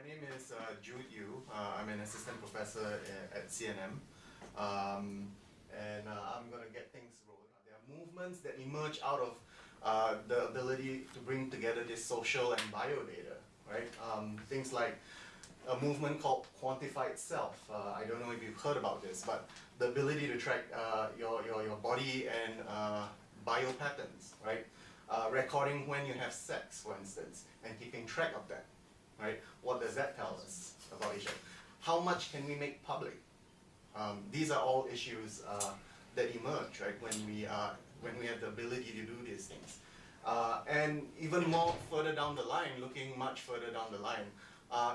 name is Jude. I'm an assistant professor at CNM, and I'm going to get things rolling. There are movements that emerge out of the ability to bring together this social and bio data, right? Things like a movement called quantified self. I don't know if you've heard about this, but the ability to track your body and bio patterns, right? Recording when you have sex, for instance, and keeping track of that, right? What does that tell us about each other? How much can we make public? These are all issues that emerge, right, when we have the ability to do these things. And even more further down the line, looking much further down the line,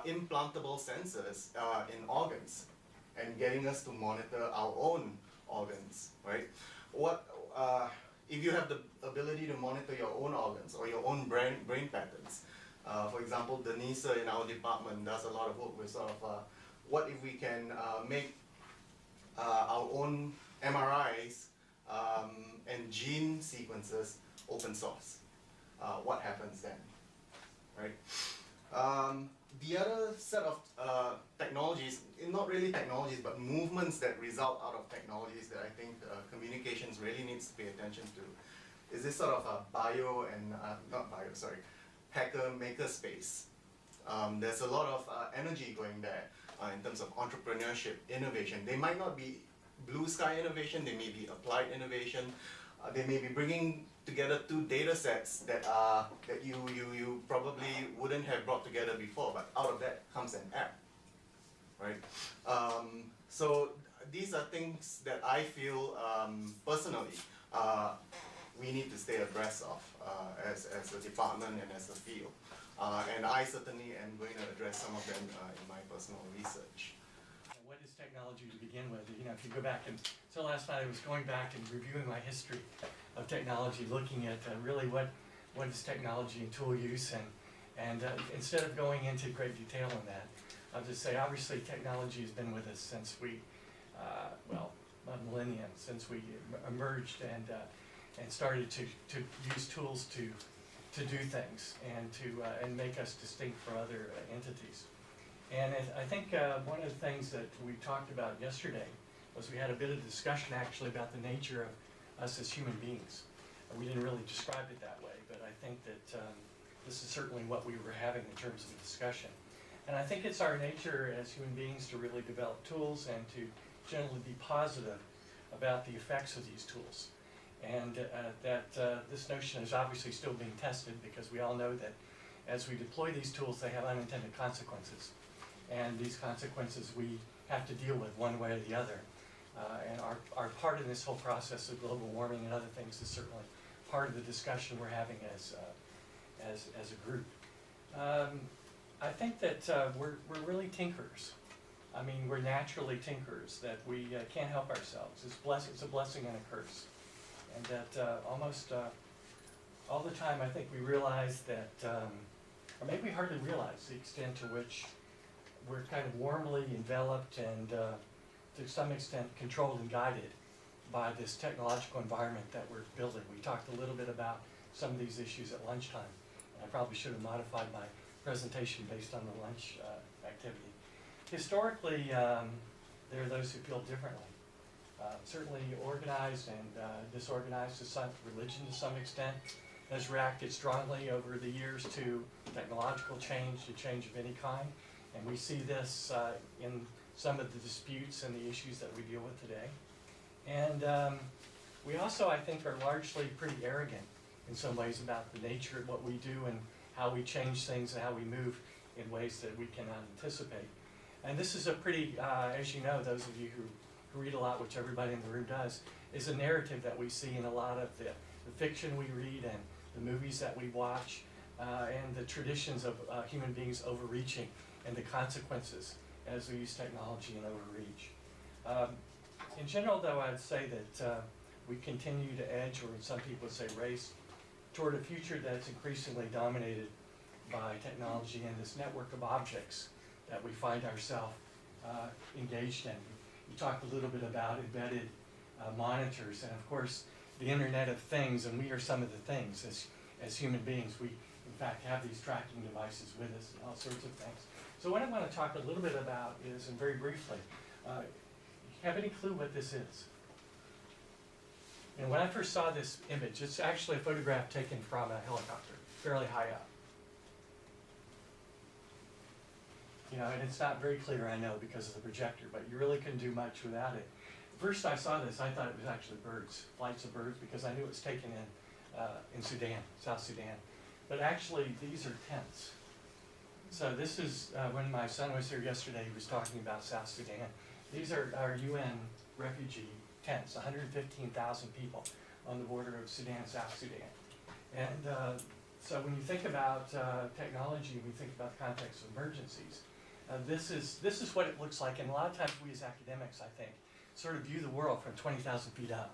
implantable sensors in organs and getting us to monitor our own organs, right? If you have the ability to monitor your own organs or your own brain patterns, for example, Denise in our department does a lot of work with sort of what if we can make our own MRIs and gene sequences open source. What happens then, right? The other set of technologies, not really technologies, but movements that result out of technologies that I think communications really needs to pay attention to, is this sort of a hacker-maker space. There's a lot of energy going there in terms of entrepreneurship, innovation. They might not be blue sky innovation, they may be applied innovation. They may be bringing together two data sets that you probably wouldn't have brought together before, but out of that comes an app, right? So these are things that I feel personally we need to stay abreast of as a department and as a field. And I certainly am going to address some of them in my personal research. What is technology to begin with? You know, if you go back and, so last night I was going back and reviewing my history of technology, looking at really what is technology and tool use, and instead of going into great detail on that, I'll just say obviously technology has been with us since we, well, a millennium, since we emerged and started to use tools to do things and make us distinct from other entities. And I think one of the things that we talked about yesterday was we had a bit of discussion actually about the nature of us as human beings. We didn't really describe it that way, but I think that this is certainly what we were having in terms of a discussion. And I think it's our nature as human beings to really develop tools and to generally be positive about the effects of these tools. And this notion is obviously still being tested, because we all know that as we deploy these tools, they have unintended consequences. And these consequences we have to deal with one way or the other. And our part in this whole process of global warming and other things is certainly part of the discussion we're having as a group. I think that we're really tinkerers. I mean, we're naturally tinkerers, that we can't help ourselves. It's a blessing and a curse. And that almost all the time I think we realize that, or maybe we hardly realize the extent to which we're kind of warmly enveloped and to some extent controlled and guided by this technological environment that we're building. We talked a little bit about some of these issues at lunchtime. And I probably should have modified my presentation based on the lunch activity. Historically, there are those who feel differently. Certainly organized and disorganized religion to some extent has reacted strongly over the years to technological change, to change of any kind. And we see this in some of the disputes and the issues that we deal with today. And we also, I think, are largely pretty arrogant in some ways about the nature of what we do and how we change things and how we move in ways that we cannot anticipate. And this is a pretty, as you know, those of you who read a lot, which everybody in the room does, is a narrative that we see in a lot of the fiction we read and the movies that we watch, and the traditions of human beings overreaching and the consequences as we use technology and overreach. In general, though, I'd say that we continue to edge, or some people would say race, toward a future that's increasingly dominated by technology and this network of objects that we find ourselves engaged in. We talked a little bit about embedded monitors, and of course the Internet of Things, and we are some of the things as human beings. We in fact, have these tracking devices with us and all sorts of things. So what I want to talk a little bit about is, and very briefly, have any clue what this is? And when I first saw this image, it's actually a photograph taken from a helicopter, fairly high up. You know, and it's not very clear, I know, because of the projector, but you really couldn't do much without it. First I saw this, I thought it was actually birds, flights of birds, because I knew it was taken in Sudan, South Sudan. But actually, these are tents. So this is, when my son was here yesterday, he was talking about South Sudan. These are our UN refugee tents, 115,000 people on the border of Sudan, South Sudan. And so when you think about technology, when you think about the context of emergencies, this is what it looks like. And a lot of times we as academics, I think, sort of view the world from 20,000 feet up.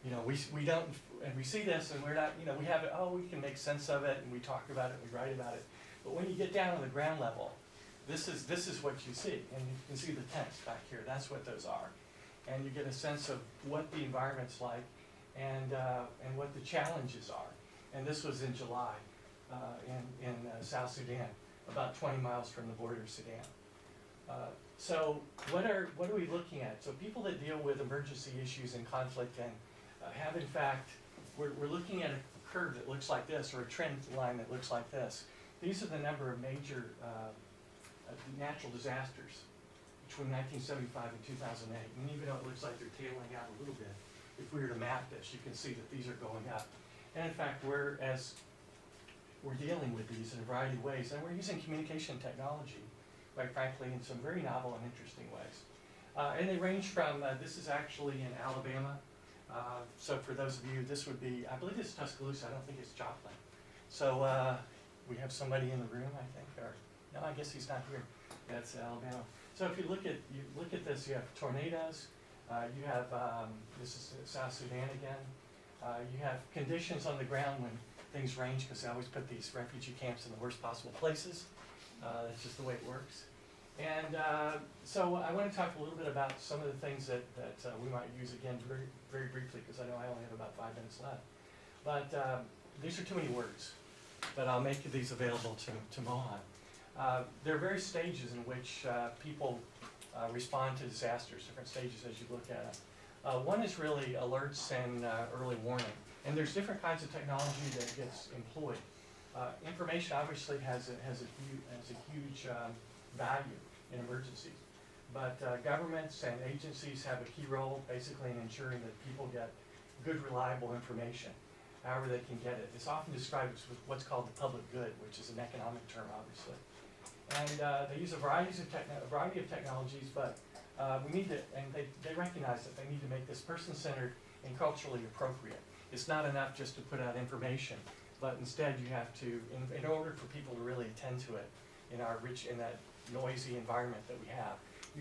You know, we don't, and we see this and we're not, you know, we have it, oh, we can make sense of it and we talk about it and we write about it. But when you get down on the ground level, this is what you see. And you can see the tents back here, that's what those are. And you get a sense of what the environment's like and what the challenges are. And this was in July in South Sudan, about 20 miles from the border of Sudan. So what are we looking at? So people that deal with emergency issues and conflict and have in fact, we're looking at a curve that looks like this, or a trend line that looks like this. These are the number of major natural disasters between 1975 and 2008. And even though it looks like they're tailing out a little bit, if we were to map this, you can see that these are going up. And in fact, we're dealing with these in a variety of ways, and we're using communication technology, quite frankly, in some very novel and interesting ways. And they range from, this is actually in Alabama. So for those of you, this would be, I believe it's Tuscaloosa, I don't think it's Joplin. So we have somebody in the room, I think, or, no, I guess he's not here. That's Alabama. So if you look at this, you have tornadoes, you have, this is South Sudan again. You have conditions on the ground when things range, because they always put these refugee camps in the worst possible places. That's just the way it works. And so I want to talk a little bit about some of the things that we might use again very, very briefly, because I know I only have about 5 minutes left. But these are too many words, but I'll make these available to Mohan. There are various stages in which people respond to disasters, different stages as you look at it. One is really alerts and early warning. And there's different kinds of technology that gets employed. Information obviously has a huge value in emergencies. But governments and agencies have a key role basically in ensuring that people get good, reliable information, however they can get it. It's often described as what's called the public good, which is an economic term, obviously. And they use a variety of technologies, but we need to, and they recognize that they need to make this person-centered and culturally appropriate. It's not enough just to put out information, but instead you have to, in order for people to really attend to it in that noisy environment that we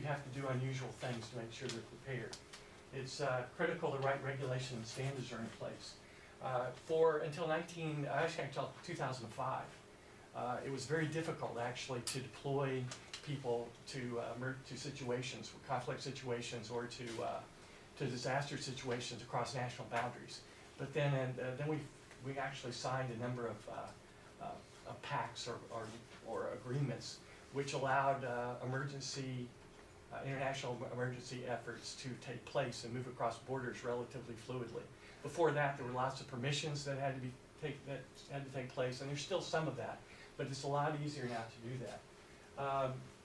have to do unusual things to make sure they're prepared. It's critical the right regulation and standards are in place. Until 2005, it was very difficult actually to deploy people to situations, conflict situations, or to disaster situations across national boundaries. But then we actually signed a number of pacts or agreements which allowed international emergency efforts to take place and move across borders relatively fluidly. Before that, there were lots of permissions that had to take place, and there's still some of that, but it's a lot easier now to do that.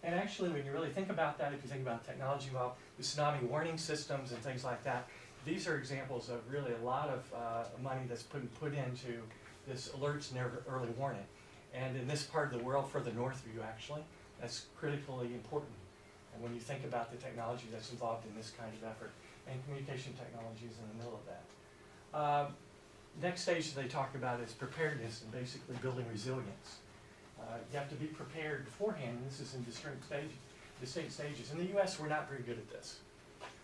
And actually, when you really think about that, if you think about technology involved, the tsunami warning systems and things like that, these are examples of really a lot of money that's put into this alerts and early warning. And in this part of the world, further north of you actually, that's critically important. And when you think about the technology that's involved in this kind of effort, and communication technology is in the middle of that. Next stage that they talk about is preparedness and basically building resilience. You have to be prepared beforehand, and this is in distinct stages. In the US, we're not very good at this.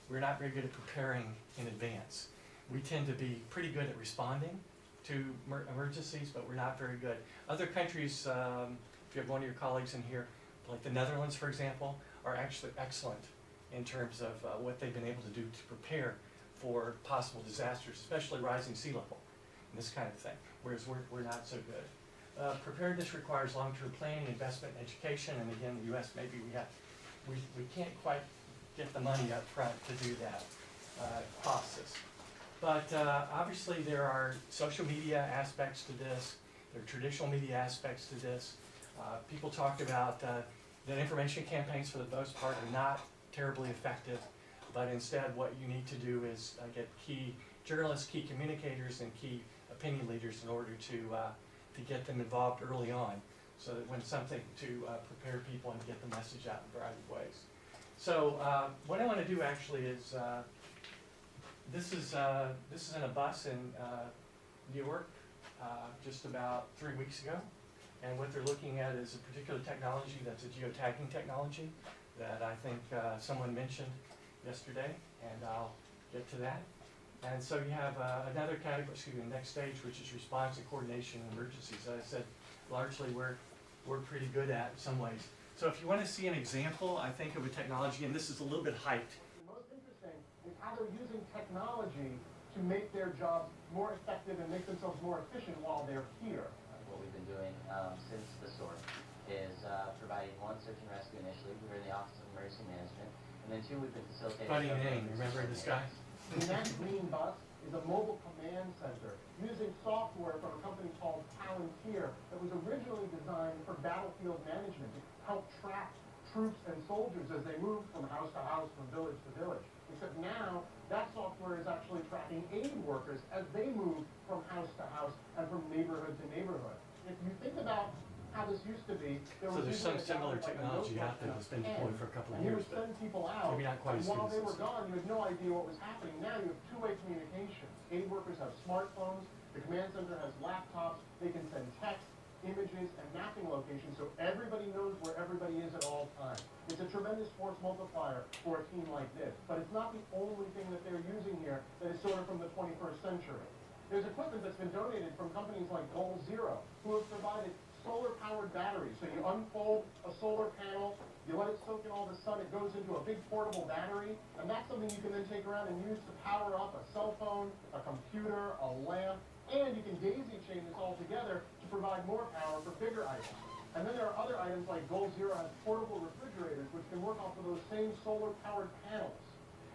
We're not very good at preparing in advance. We tend to be pretty good at responding to emergencies, but we're not very good. Other countries, if you have one of your colleagues in here, like the Netherlands, for example, are actually excellent in terms of what they've been able to do to prepare for possible disasters, especially rising sea level and this kind of thing, whereas we're not so good. preparedness requires long-term planning, investment, and education, and again, the U.S. maybe we can't quite get the money up front to do that. Costs us. But obviously there are social media aspects to this, there are traditional media aspects to this. People talked about that information campaigns for the most part are not terribly effective, but instead what you need to do is get key journalists, key communicators, and key opinion leaders in order to get them involved early on, so that when something to prepare people and get the message out in a variety of ways. So what I want to do actually is, this is in a bus in Newark just about 3 weeks ago, and what they're looking at is a particular technology that's a geotagging technology that I think someone mentioned yesterday, and I'll get to that. And so you have another category, the next stage, which is response and coordination in emergencies. As I said, largely we're pretty good at in some ways. So if you want to see an example, I think of a technology, and this is a little bit hyped. The most interesting is how they're using technology to make their jobs more effective and make themselves more efficient while they're here. What we've been doing since the start is providing one, search and rescue initially. We were in the Office of Emergency Management, and then two, we've been facilitating. Funny name, remember this guy? The next green bus is a mobile command center using software from a company called Palantir that was originally designed for battlefield management to help track troops and soldiers as they move from house to house, from village to village. Except now, that software is actually tracking aid workers as they move from house to house and from neighborhood to neighborhood. If you think about how this used to be, there was some similar technology out there that's been deployed for a couple of and years, you would send people out, maybe not quite and as good while as they were this. gone, you had no idea what was happening. Now you have two-way communication. Aid workers have smartphones, the command center has laptops, they can send text, images, and mapping locations so everybody knows where everybody is at all times. It's a tremendous force multiplier for a team like this, but it's not the only thing that they're using here that is sort of from the 21st century. There's equipment that's been donated from companies like Goal Zero, who have provided solar-powered batteries. So you unfold a solar panel, you let it soak in all the sun, it goes into a big portable battery, and that's something you can then take around and use to power up a cell phone, a computer, a lamp, and you can daisy chain this all together to provide more power for bigger items. And then there are other items like Goal Zero has portable refrigerators, which can work off of those same solar-powered panels.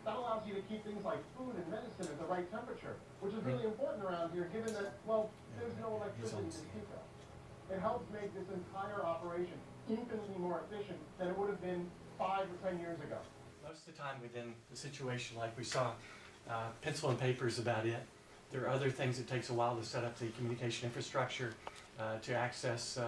That allows you to keep things like food and medicine at the right temperature, which is really important around here, given that, well, there's no electricity to speak of. It helps make this entire operation infinitely more efficient than it would have been 5 or 10 years ago. Most of the time within the situation like we saw, pencil and paper is about it. There are other things it takes a while to set up the communication infrastructure to access,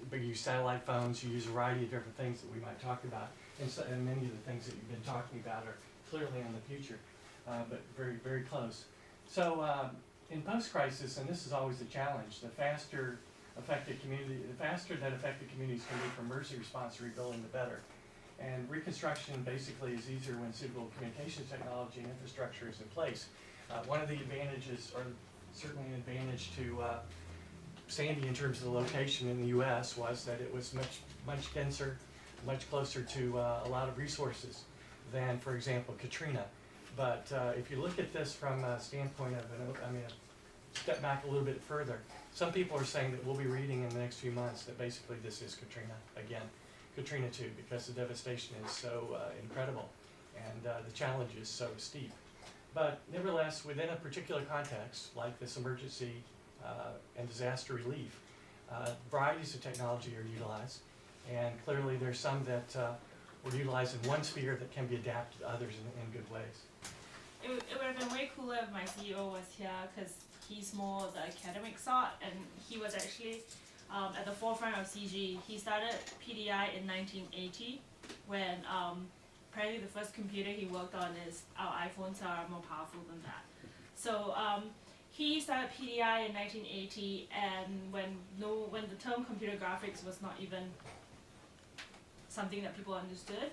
but you use satellite phones, you use a variety of different things that we might talk about, and many of the things that you've been talking about are clearly in the future, but very, very close. So in post-crisis, and this is always a challenge, the faster that affected communities can be for emergency response and rebuilding, the better. And reconstruction basically is easier when suitable communications technology and infrastructure is in place. One of the advantages, or certainly an advantage to Sandy in terms of the location in the U.S. was that it was much denser, much closer to a lot of resources than, for example, Katrina. But if you look at this from a standpoint of, step back a little bit further, some people are saying that we'll be reading in the next few months that basically this is Katrina again, Katrina 2, because the devastation is so incredible and the challenge is so steep. But nevertheless, within a particular context, like this emergency and disaster relief, varieties of technology are utilized, and clearly there's some that were utilized in one sphere that can be adapted to others in good ways. It would have been way cooler if my CEO was here, because he's more the academic side, and he was actually at the forefront of CG. He started PDI in 1980 when probably the first computer he worked on is our iPhones are more powerful than that. So he started PDI in 1980, and when the term computer graphics was not even something that people understood.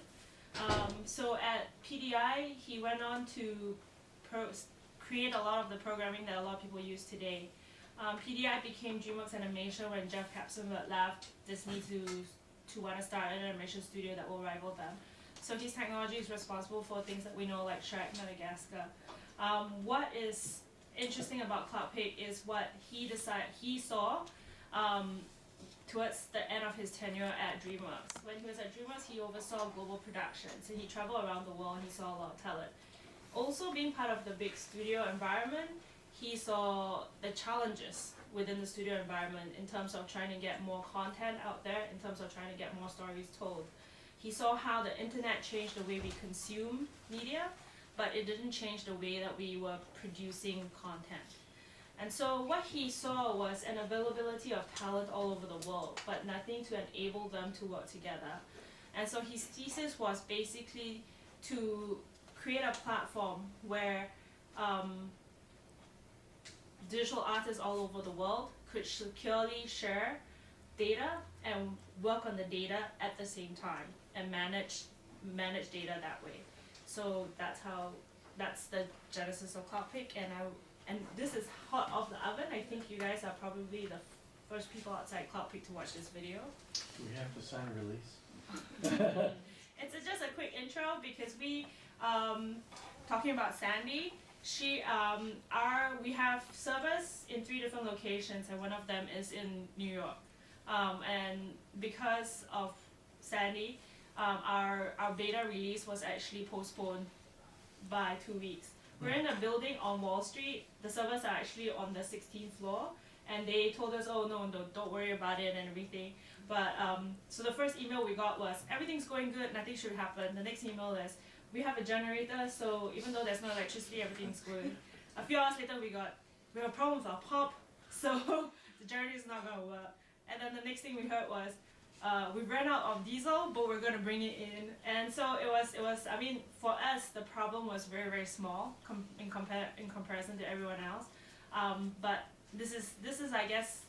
So at PDI, he went on to create a lot of the programming that a lot of people use today. PDI became DreamWorks Animation when Jeff Kaplan left Disney to want to start an animation studio that will rival them. So his technology is responsible for things that we know like Shrek, Madagascar. What is interesting about Cloudpic is what he saw towards the end of his tenure at DreamWorks. When he was at DreamWorks, he oversaw global productions and he traveled around the world and he saw a lot of talent. Also, being part of the big studio environment, he saw the challenges within the studio environment in terms of trying to get more content out there, in terms of trying to get more stories told. He saw how the internet changed the way we consume media, but it didn't change the way that we were producing content. And so what he saw was an availability of talent all over the world, but nothing to enable them to work together. And so his thesis was basically to create a platform where digital artists all over the world could securely share data and work on the data at the same time and manage data that way. So that's the genesis of Cloudpic, and this is hot off the oven. I think you guys are probably the first people outside Cloudpic to watch this video. Do we have to sign a release? It's just a quick intro because we talking about Sandy. We have servers in 3 different locations, and one of them is in New York. And because of Sandy, our beta release was actually postponed by 2 weeks. We're in a building on Wall Street. The servers are actually on the 16th floor, and they told us, oh no, don't worry about it and everything. But so the first email we got was, everything's going good, nothing should happen. The next email is, we have a generator, so even though there's no electricity, everything's good. A few hours later, we have a problem with our pump, so the generator's not gonna work. And then the next thing we heard was, we ran out of diesel, but we're gonna bring it in. And so it was. I mean, for us, the problem was very, very small in comparison to everyone else. But this is, I guess,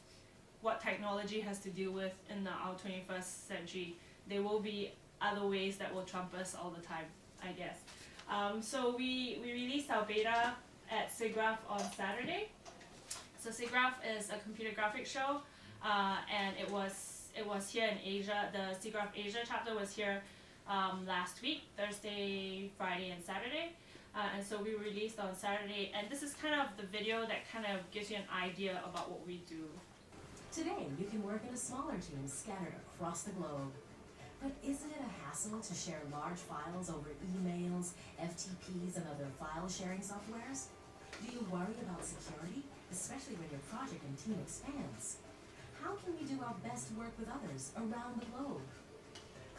what technology has to deal with in our 21st century. There will be other ways that will trump us all the time, I guess. So we released our beta at SIGGRAPH on Saturday. So SIGGRAPH is a computer graphics show, and it was here in Asia. The SIGGRAPH Asia chapter was here last week, Thursday, Friday, and Saturday. And so we released on Saturday, and this is kind of the video that kind of gives you an idea about what we do. Today, you can work in a smaller team scattered across the globe. But isn't it a hassle to share large files over emails, FTPs, and other file sharing softwares? Do you worry about security, especially when your project and team expands? How can we do our best work with others around the globe?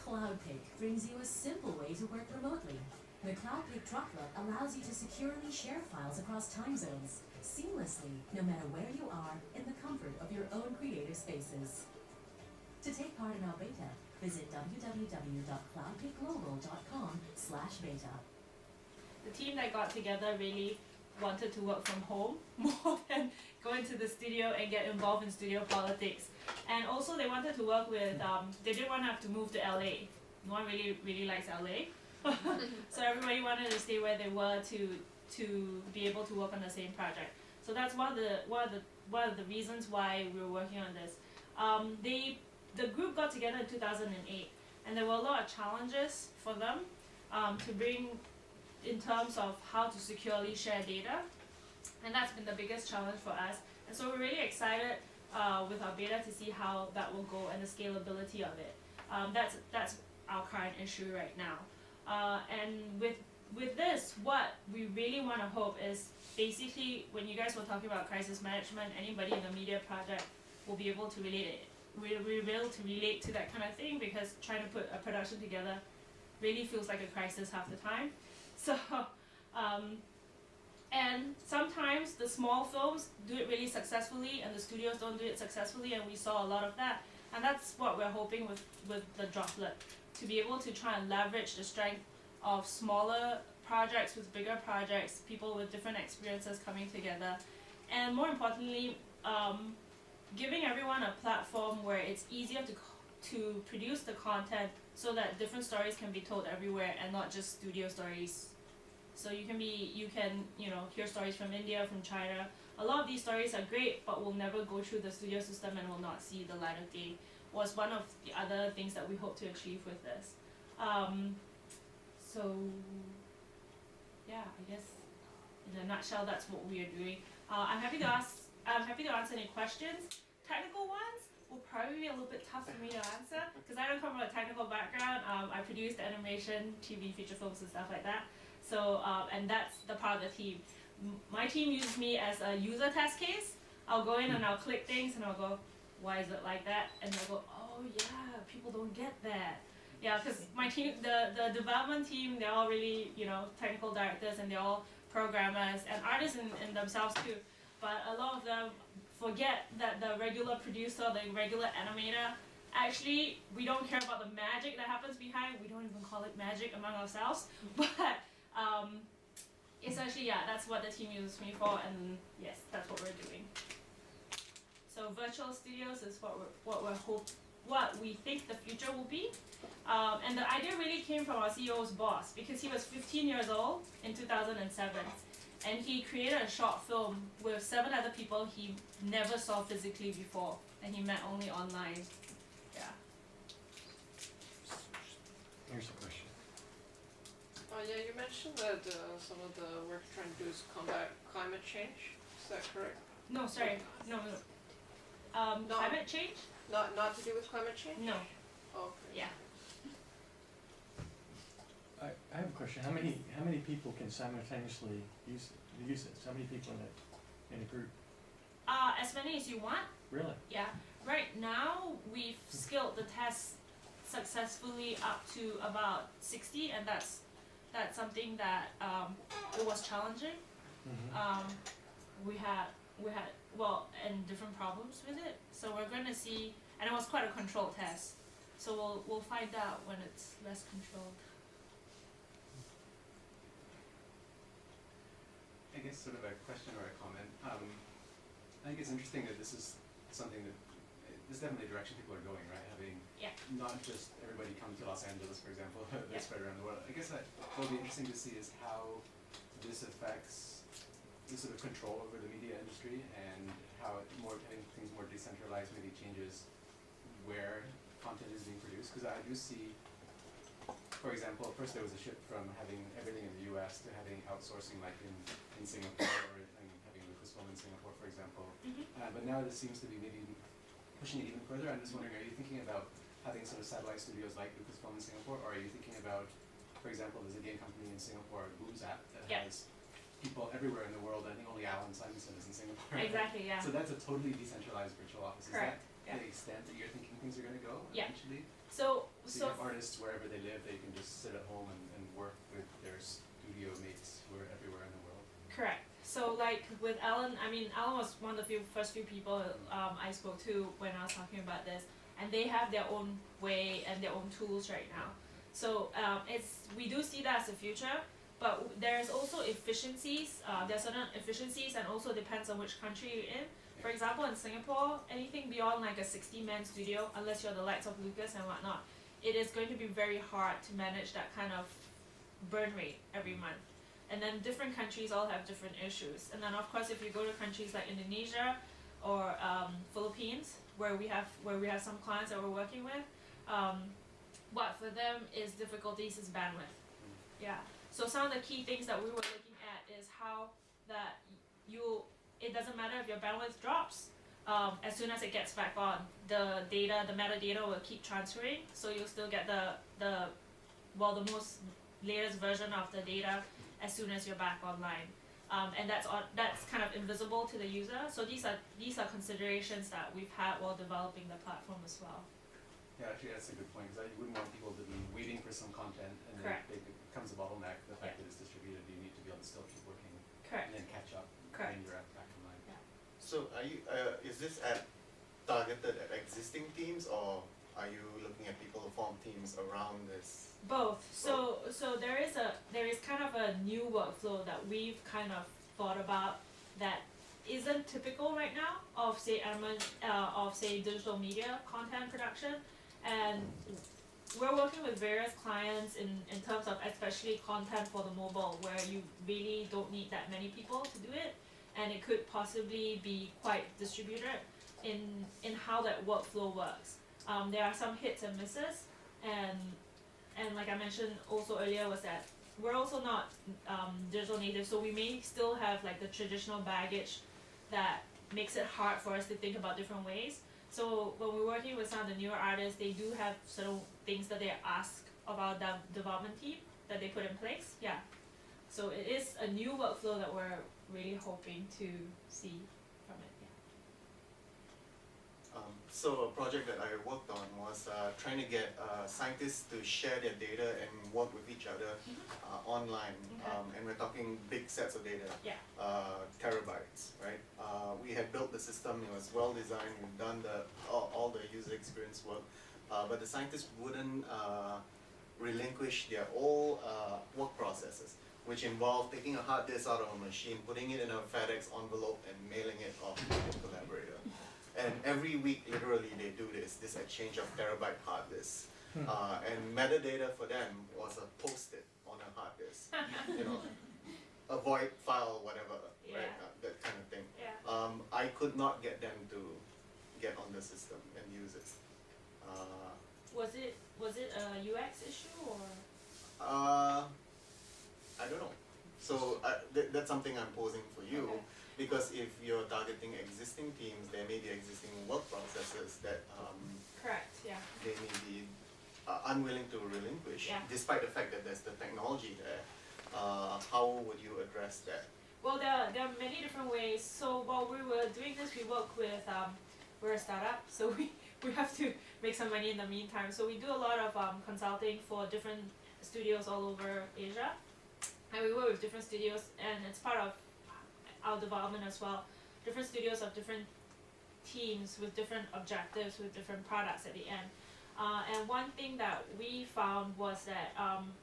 Cloudpic brings you a simple way to work remotely. The Cloudpic droplet allows you to securely share files across time zones, seamlessly, no matter where you are, in the comfort of your own creative spaces. To take part in our beta, visit www.cloudpicglobal.com/beta. The team that got together really wanted to work from home more than go into the studio and get involved in studio politics. And also they wanted to work with, they didn't want to have to move to LA. No one really likes LA. So everybody wanted to stay where they were to be able to work on the same project. So that's one of the reasons why we were working on this. The group got together in 2008, and there were a lot of challenges for them to bring in terms of how to securely share data, and that's been the biggest challenge for us. And so we're really excited with our beta to see how that will go and the scalability of it. That's our current issue right now. And with this, what we really want to hope is basically when you guys were talking about crisis management, anybody in the media project will be able to relate to that kind of thing, because trying to put a production together really feels like a crisis half the time. So, and sometimes the small films do it really successfully and the studios don't do it successfully, and we saw a lot of that. And that's what we're hoping with the droplet, to be able to try and leverage the strength of smaller projects with bigger projects, people with different experiences coming together, and more importantly, giving everyone a platform where it's easier to produce the content so that different stories can be told everywhere and not just studio stories. So you can hear stories from India, from China. A lot of these stories are great, but will never go through the studio system and will not see the light of day, was one of the other things that we hope to achieve with this. So yeah, I guess in a nutshell, that's what we are doing. I'm happy to answer any questions, technical ones. be a little bit tough for me to answer because I don't come from a technical background. I produced animation, TV, feature films, and stuff like that. So, and that's the part of the team. My team uses me as a user test case. I'll go in and I'll click things and I'll go, why is it like that? And they'll go, oh yeah, people don't get that. Yeah, because my team, the development team, they're all really, technical directors and they're all programmers and artists in themselves too. But a lot of them forget that the regular producer, the regular animator, actually, we don't care about the magic that happens behind. We don't even call it magic among ourselves. But essentially, yeah, that's what the team uses me for, and yes, that's what we're doing. So virtual studios is what we think the future will be. And the idea really came from our CEO's boss because he was 15 years old in 2007. And he created a short film with 7 other people he never saw physically before, and he met only online. Yeah. Here's a question. Yeah, you mentioned that some of the work you're trying to do is combat climate change. Is that correct? No, sorry. No. No. Climate change? Not to do with climate change? No. Oh, okay. Yeah. I have a question. How many people can simultaneously use this? How many people in a group? As many as you want. Really? Yeah. Right now, we've scaled the test successfully up to about 60, and that's something that it was challenging. Mm-hmm. We had and different problems with it. So we're going to see, and it was quite a controlled test. So we'll find out when it's less controlled. I guess sort of a question or a comment. I think it's interesting that this is something that this is definitely the direction people are going, right? Having not just everybody come to Los Angeles, for example, but spread around the world. I guess what will be interesting to see is how this affects the sort of control over the media industry and how having things more decentralized maybe changes where content is being produced. Because I do see, for example, first there was a shift from having everything in the US to having outsourcing like in Singapore or having Lucasfilm in Singapore, for example. But now this seems to be maybe pushing it even further. I'm just wondering, are you thinking about having sort of satellite studios like Lucasfilm in Singapore, or are you thinking about, for example, there's a game company in Singapore, Boo's app, that has people everywhere in the world. I think only Alan Simonson is in Singapore. Exactly, yeah. So that's a totally decentralized virtual office. Correct. Is that the extent that you're thinking things are going to go eventually? So you have artists wherever they live, they can just sit at home and work with their studio mates who are everywhere in the world. Correct. So like with Alan, Alan was one of the first few people I spoke to when I was talking about this, and they have their own way and their own tools right now. So we do see that as a future, but there's also efficiencies. There's certain efficiencies, and also depends on which country you're in. For example, in Singapore, anything beyond like a 60-man studio, unless you're the likes of Lucas and whatnot, it is going to be very hard to manage that kind of burn rate every month. And then different countries all have different issues. And then of course, if you go to countries like Indonesia or Philippines, where we have some clients that we're working with, what for them is difficulties is bandwidth. Yeah. So some of the key things that we were looking at is how that it doesn't matter if your bandwidth drops. As soon as it gets back on, the metadata will keep transferring, so you'll still get the most latest version of the data as soon as you're back online. And that's kind of invisible to the user. So these are considerations that we've had while developing the platform as well. Yeah, actually that's a good point, because you wouldn't want people to be waiting for some content and then it becomes a bottleneck. The fact that it's distributed, you need to be able to still keep working and then catch up when you're back online. Yeah. So are you, is this targeted at existing teams, or are you looking at people who form teams around this? Both. So there is kind of a new workflow that we've kind of thought about that isn't typical right now of say digital media content production, and we're working with various clients in terms of especially content for the mobile, where you really don't need that many people to do it, and it could possibly be quite distributed in how that workflow works. There are some hits and misses, and like I mentioned also earlier was that we're also not digital native, so we may still have like the traditional baggage that makes it hard for us to think about different ways. So when we're working with some of the newer artists, they do have certain things that they ask about the development team that they put in place. Yeah. So it is a new workflow that we're really hoping to see from it. Yeah. So a project that I worked on was trying to get scientists to share their data and work with each other online. Okay. And we're talking big sets of data, Yeah. terabytes, right? We had built the system, it was well designed, we've done all the user experience work, but the scientists wouldn't relinquish their old work processes, which involved taking a hard disk out of a machine, putting it in a FedEx envelope and mailing it off to their collaborator. And every week, literally, they do this exchange of terabyte hard disks. And metadata for them was a post-it on a hard disk, you know, a void file, whatever, right? Yeah. That kind of thing. Yeah. I could not get them to get on the system and use it. Was it a UX issue or? I don't know. So that's something I'm posing for you. Okay. Because if you're targeting existing teams, there may be existing work processes that Correct. Yeah. they may be unwilling to relinquish, Yeah. despite the fact that there's the technology there. How would you address that? Well, there are many different ways. So while we were doing this, we work with we're a startup, so we have to make some money in the meantime. So we do a lot of consulting for different studios all over Asia, and we work with different studios, and it's part of our development as well. Different studios of different teams with different objectives, with different products at the end. And one thing that we found was that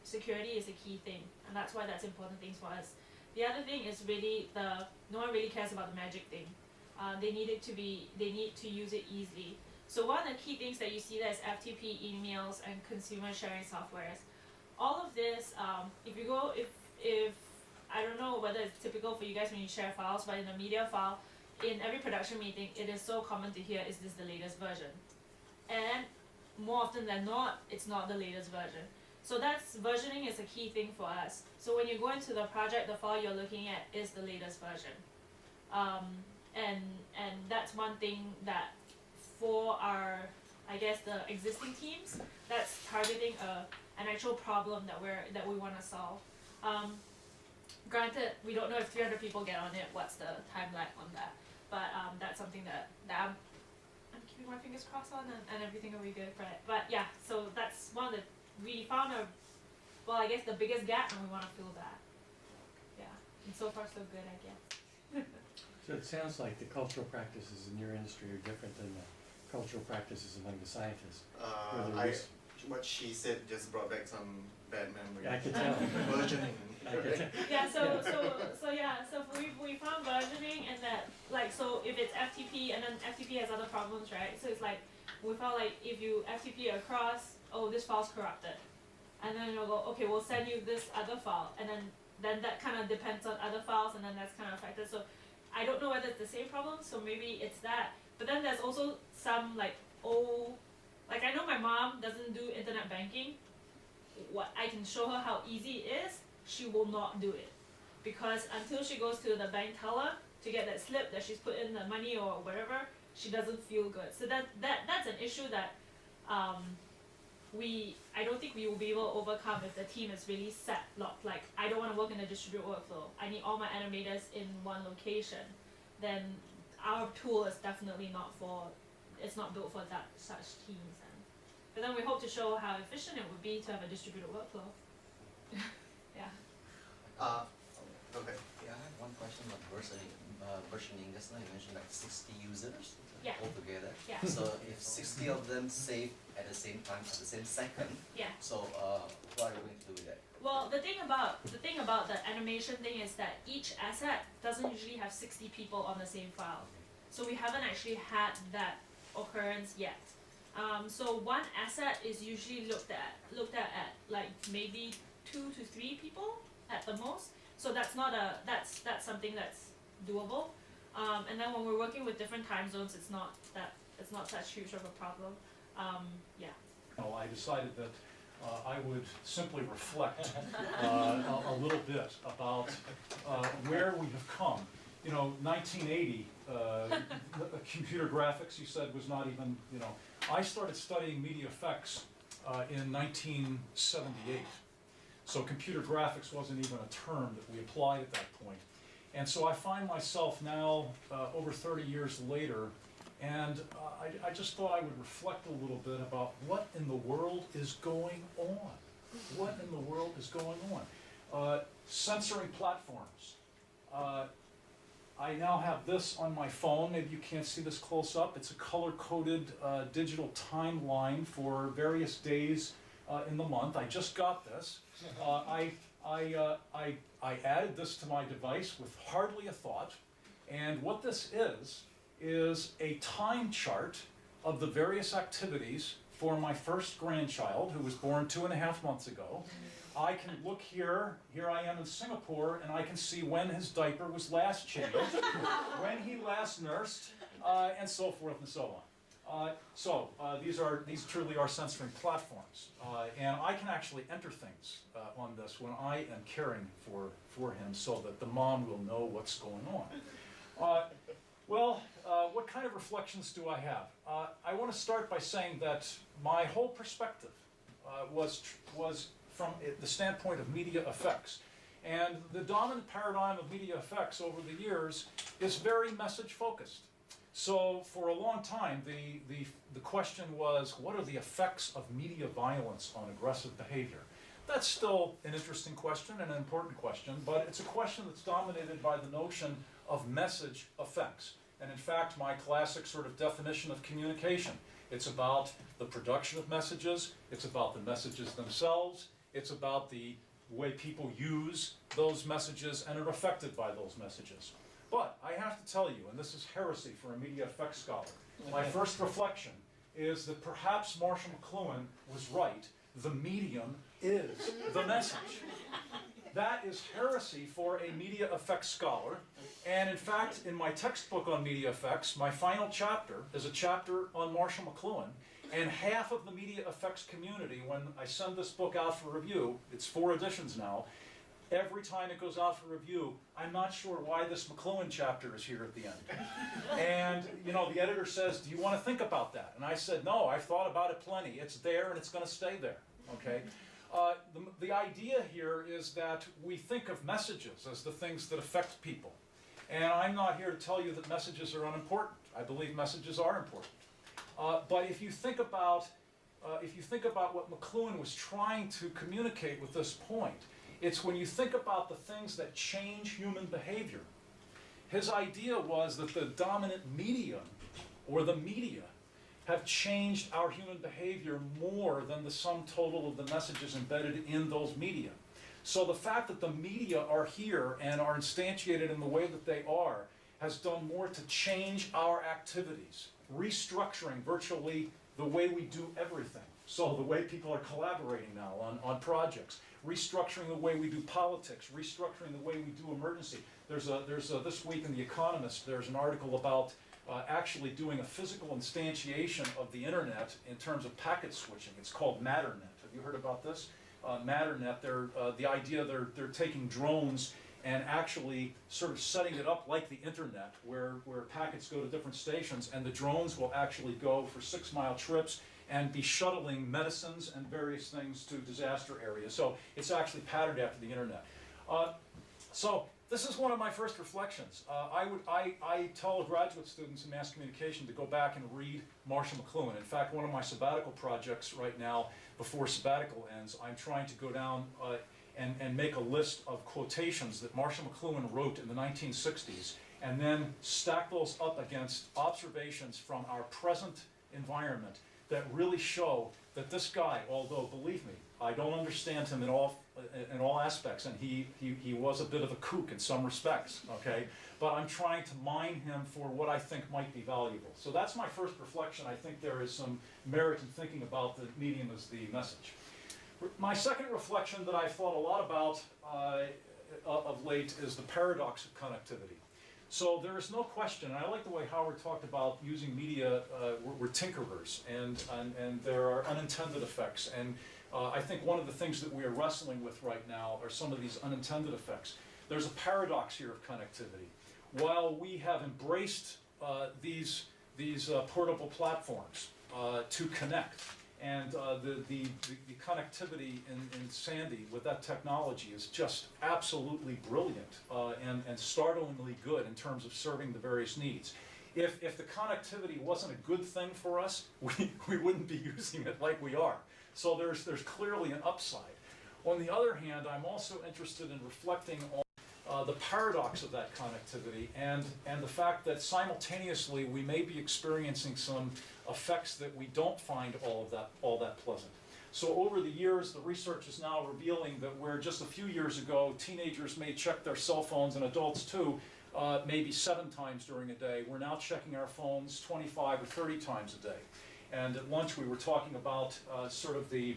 security is a key thing, and that's why that's important things for us. The other thing is really no one really cares about the magic thing. They need to use it easily. So one of the key things that you see there is FTP emails and consumer sharing softwares. All of this, if I don't know whether it's typical for you guys when you share files, but in a media file, in every production meeting, it is so common to hear, is this the latest version? And more often than not, it's not the latest version. So versioning is a key thing for us. So when you go into the project, the file you're looking at is the latest version. And that's one thing that for our, I guess, the existing teams, that's targeting an actual problem that we want to solve. Granted, we don't know if 300 people get on it, what's the time lag on that, but that's something that I'm keeping my fingers crossed on, and everything will be good for it. But yeah, so that's one of we found I guess the biggest gap, and we want to fill that. Yeah, and so far so good, I guess. So it sounds like the cultural practices in your industry are different than the cultural practices among the scientists. What she said just brought back some bad memories. I could tell. Versioning. Yeah, so we found versioning, and that so if it's FTP, and then FTP has other problems, right? So it's like we found if you FTP across, oh, this file's corrupted, and then you'll go, okay, we'll send you this other file, and then that kind of depends on other files, and then that's kind of affected. So I don't know whether it's the same problem, so maybe it's that. But then there's also some old, I know my mom doesn't do internet banking. What I can show her how easy it is, she will not do it, because until she goes to the bank teller to get that slip that she's put in the money or whatever, she doesn't feel good. So that's an issue that I don't think we will be able to overcome if the team is really set locked. I don't want to work in a distributed workflow. I need all my animators in one location. Then our tool is definitely it's not built for such teams. But then we hope to show how efficient it would be to have a distributed workflow. Yeah. Okay. Yeah, I have one question about versioning. Just now you mentioned 60 users altogether. Yeah. So if 60 of them save at the same time, at the same second, Yeah. so what are you going to do with that? Well, the thing about the animation thing is that each asset doesn't usually have 60 people on the same file. So we haven't actually had that occurrence yet. So one asset is usually looked at maybe 2 to 3 people at the most. So that's something that's doable. And then when we're working with different time zones, it's not such huge of a problem. Yeah. I decided that I would simply reflect a little bit about where we have come you know, 1980, computer graphics, you said, was not even, you know. I started studying media effects in 1978. So computer graphics wasn't even a term that we applied at that point. And so I find myself now, over 30 years later, and I just thought I would reflect a little bit about what in the world is going on. What in the world is going on? Censoring platforms. I now have this on my phone. Maybe you can't see this close up. It's a color-coded digital timeline for various days in the month. I just got this. I added this to my device with hardly a thought. And what this is a time chart of the various activities for my first grandchild, who was born 2.5 months ago. I can look here I am in Singapore, and I can see when his diaper was last changed, when he last nursed, and so forth and so on. These truly are censoring platforms, and I can actually enter things on this when I am caring for him, so that the mom will know what's going on. What kind of reflections do I have? I want to start by saying that my whole perspective was from the standpoint of media effects. And the dominant paradigm of media effects over the years is very message focused. So for a long time, the question was, what are the effects of media violence on aggressive behavior? That's still an interesting question and an important question, but it's a question that's dominated by the notion of message effects. And in fact, my classic sort of definition of communication, it's about the production of messages, it's about the messages themselves, it's about the way people use those messages and are affected by those messages. But I have to tell you, and this is heresy for a media effects scholar, my first reflection is that perhaps Marshall McLuhan was right. The medium is the message. That is heresy for a media effects scholar. And in fact, in my textbook on media effects, my final chapter is a chapter on Marshall McLuhan. And half of the media effects community, when I send this book out for review, it's 4 editions now, every time it goes out for review, I'm not sure why this McLuhan chapter is here at the end. And, you know, the editor says, do you want to think about that? And I said, no, I've thought about it plenty. It's there and it's going to stay there, okay? The idea here is that we think of messages as the things that affect people. And I'm not here to tell you that messages are unimportant. I believe messages are important. But if you think about what McLuhan was trying to communicate with this point, it's when you think about the things that change human behavior. His idea was that the dominant medium, or the media, have changed our human behavior more than the sum total of the messages embedded in those media. So the fact that the media are here and are instantiated in the way that they are has done more to change our activities, restructuring virtually the way we do everything. So the way people are collaborating now on projects, restructuring the way we do politics, restructuring the way we do emergency. There's this week in The Economist, there's an article about actually doing a physical instantiation of the internet in terms of packet switching. It's called Matternet. Have you heard about this? Matternet, they're taking drones and actually sort of setting it up like the internet, where packets go to different stations, and the drones will actually go for 6-mile trips and be shuttling medicines and various things to disaster areas. So it's actually patterned after the internet. So this is one of my first reflections. I tell graduate students in mass communication to go back and read Marshall McLuhan. In fact, one of my sabbatical projects right now, before sabbatical ends, I'm trying to go down and make a list of quotations that Marshall McLuhan wrote in the 1960s, and then stack those up against observations from our present environment that really show that this guy, although, believe me, I don't understand him in all aspects, and he was a bit of a kook in some respects, okay? But I'm trying to mine him for what I think might be valuable. So that's my first reflection. I think there is some merit in thinking about the medium as the message. My second reflection that I've thought a lot about of late is the paradox of connectivity. So there is no question, and I like the way Howard talked about using media, we're tinkerers, and there are unintended effects. And I think one of the things that we are wrestling with right now are some of these unintended effects. There's a paradox here of connectivity. while we have embraced these portable platforms to connect, and the connectivity in Sandy with that technology is just absolutely brilliant and startlingly good in terms of serving the various needs. If the connectivity wasn't a good thing for us, we wouldn't be using it like we are. So there's clearly an upside. On the other hand, I'm also interested in reflecting on the paradox of that connectivity and the fact that simultaneously we may be experiencing some effects that we don't find all that pleasant. So over the years, the research is now revealing that where just a few years ago teenagers may check their cell phones, and adults too, maybe 7 times during a day, we're now checking our phones 25 or 30 times a day. And at lunch we were talking about sort of the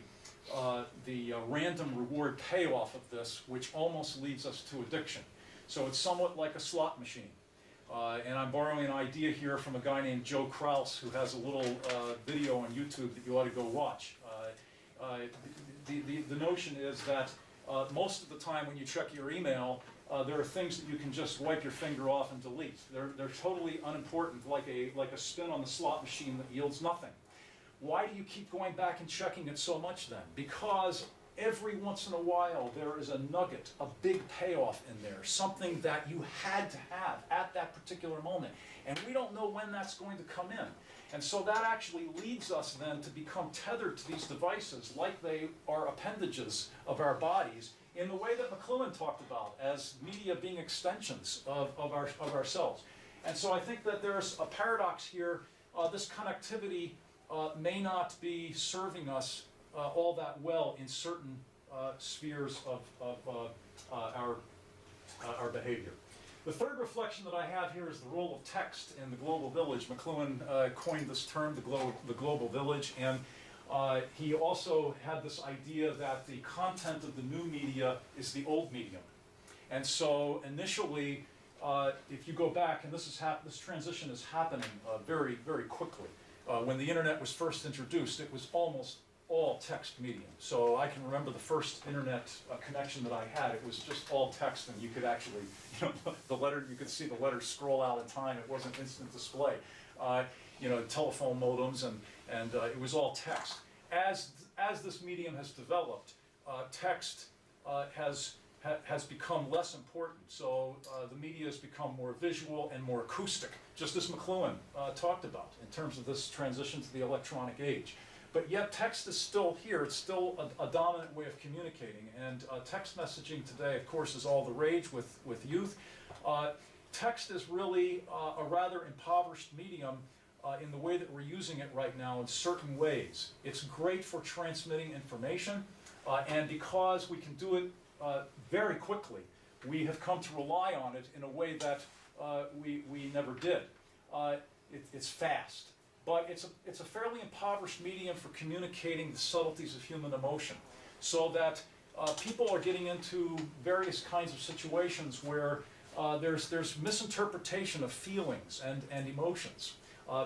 random reward payoff of this, which almost leads us to addiction. So it's somewhat like a slot machine. And I'm borrowing an idea here from a guy named Joe Kraus, who has a little video on YouTube that you ought to go watch. The notion is that most of the time when you check your email, there are things that you can just wipe your finger off and delete. They're totally unimportant, like a spin on the slot machine that yields nothing. Why do you keep going back and checking it so much then? Because every once in a while there is a nugget, a big payoff in there, something that you had to have at that particular moment. And we don't know when that's going to come in. And so that actually leads us then to become tethered to these devices like they are appendages of our bodies in the way that McLuhan talked about as media being extensions of ourselves. And so I think that there's a paradox here. This connectivity may not be serving us all that well in certain spheres of our behavior. The third reflection that I have here is the role of text in the global village. McLuhan coined this term, the global village, and he also had this idea that the content of the new media is the old medium. And so initially, if you go back, and this transition is happening very, very quickly. When the internet was first introduced, it was almost all text medium. So I can remember the first internet connection that I had. It was just all text, and you could actually, you could see the letters scroll out in time. It wasn't instant display. Telephone modems, and it was all text. As this medium has developed, text has become less important. So the media has become more visual and more acoustic, just as McLuhan talked about in terms of this transition to the electronic age. But yet text is still here. It's still a dominant way of communicating. And text messaging today, of course, is all the rage with youth. Text is really a rather impoverished medium in the way that we're using it right now in certain ways. It's great for transmitting information, and because we can do it very quickly, we have come to rely on it in a way that we never did. It's fast. But it's a fairly impoverished medium for communicating the subtleties of human emotion, so that people are getting into various kinds of situations where there's misinterpretation of feelings and emotions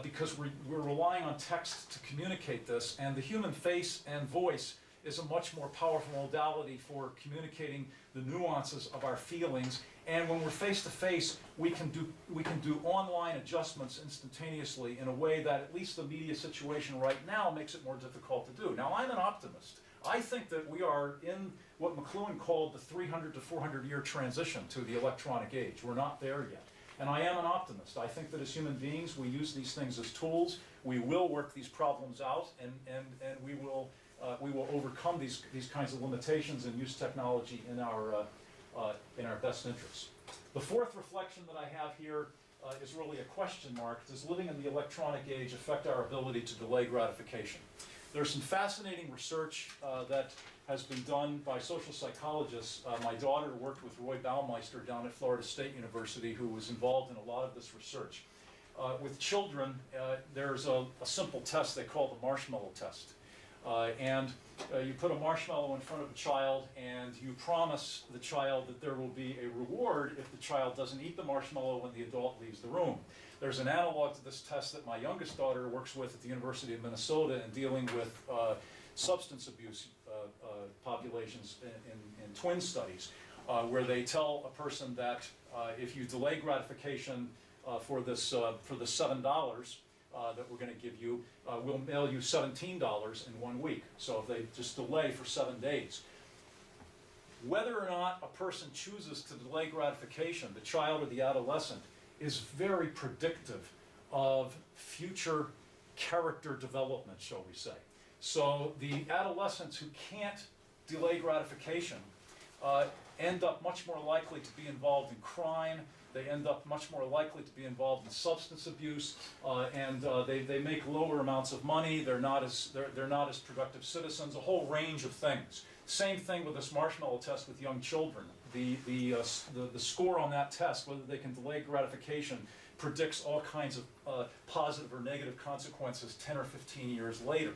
because we're relying on text to communicate this, and the human face and voice is a much more powerful modality for communicating the nuances of our feelings. And when we're face to face, we can do online adjustments instantaneously in a way that at least the media situation right now makes it more difficult to do. Now, I'm an optimist. I think that we are in what McLuhan called the 300 to 400 year transition to the electronic age. We're not there yet. And I am an optimist. I think that as human beings, we use these things as tools. We will work these problems out, and we will overcome these kinds of limitations and use technology in our best interests. The fourth reflection that I have here is really a question mark. Does living in the electronic age affect our ability to delay gratification? There's some fascinating research that has been done by social psychologists. My daughter worked with Roy Baumeister down at Florida State University, who was involved in a lot of this research. With children, there's a simple test they call the marshmallow test. You put a marshmallow in front of a child, and you promise the child that there will be a reward if the child doesn't eat the marshmallow when the adult leaves the room. There's an analog to this test that my youngest daughter works with at the University of Minnesota in dealing with substance abuse populations in twin studies. where they tell a person that if you delay gratification for this $7 that we're going to give you, we'll mail you $17 in 1 week. So if they just delay for 7 days. Whether or not a person chooses to delay gratification, the child or the adolescent, is very predictive of future character development, shall we say. So the adolescents who can't delay gratification end up much more likely to be involved in crime. They end up much more likely to be involved in substance abuse, and they make lower amounts of money. They're not as productive citizens. A whole range of things. Same thing with this marshmallow test with young children. The score on that test, whether they can delay gratification, predicts all kinds of positive or negative consequences 10 or 15 years later.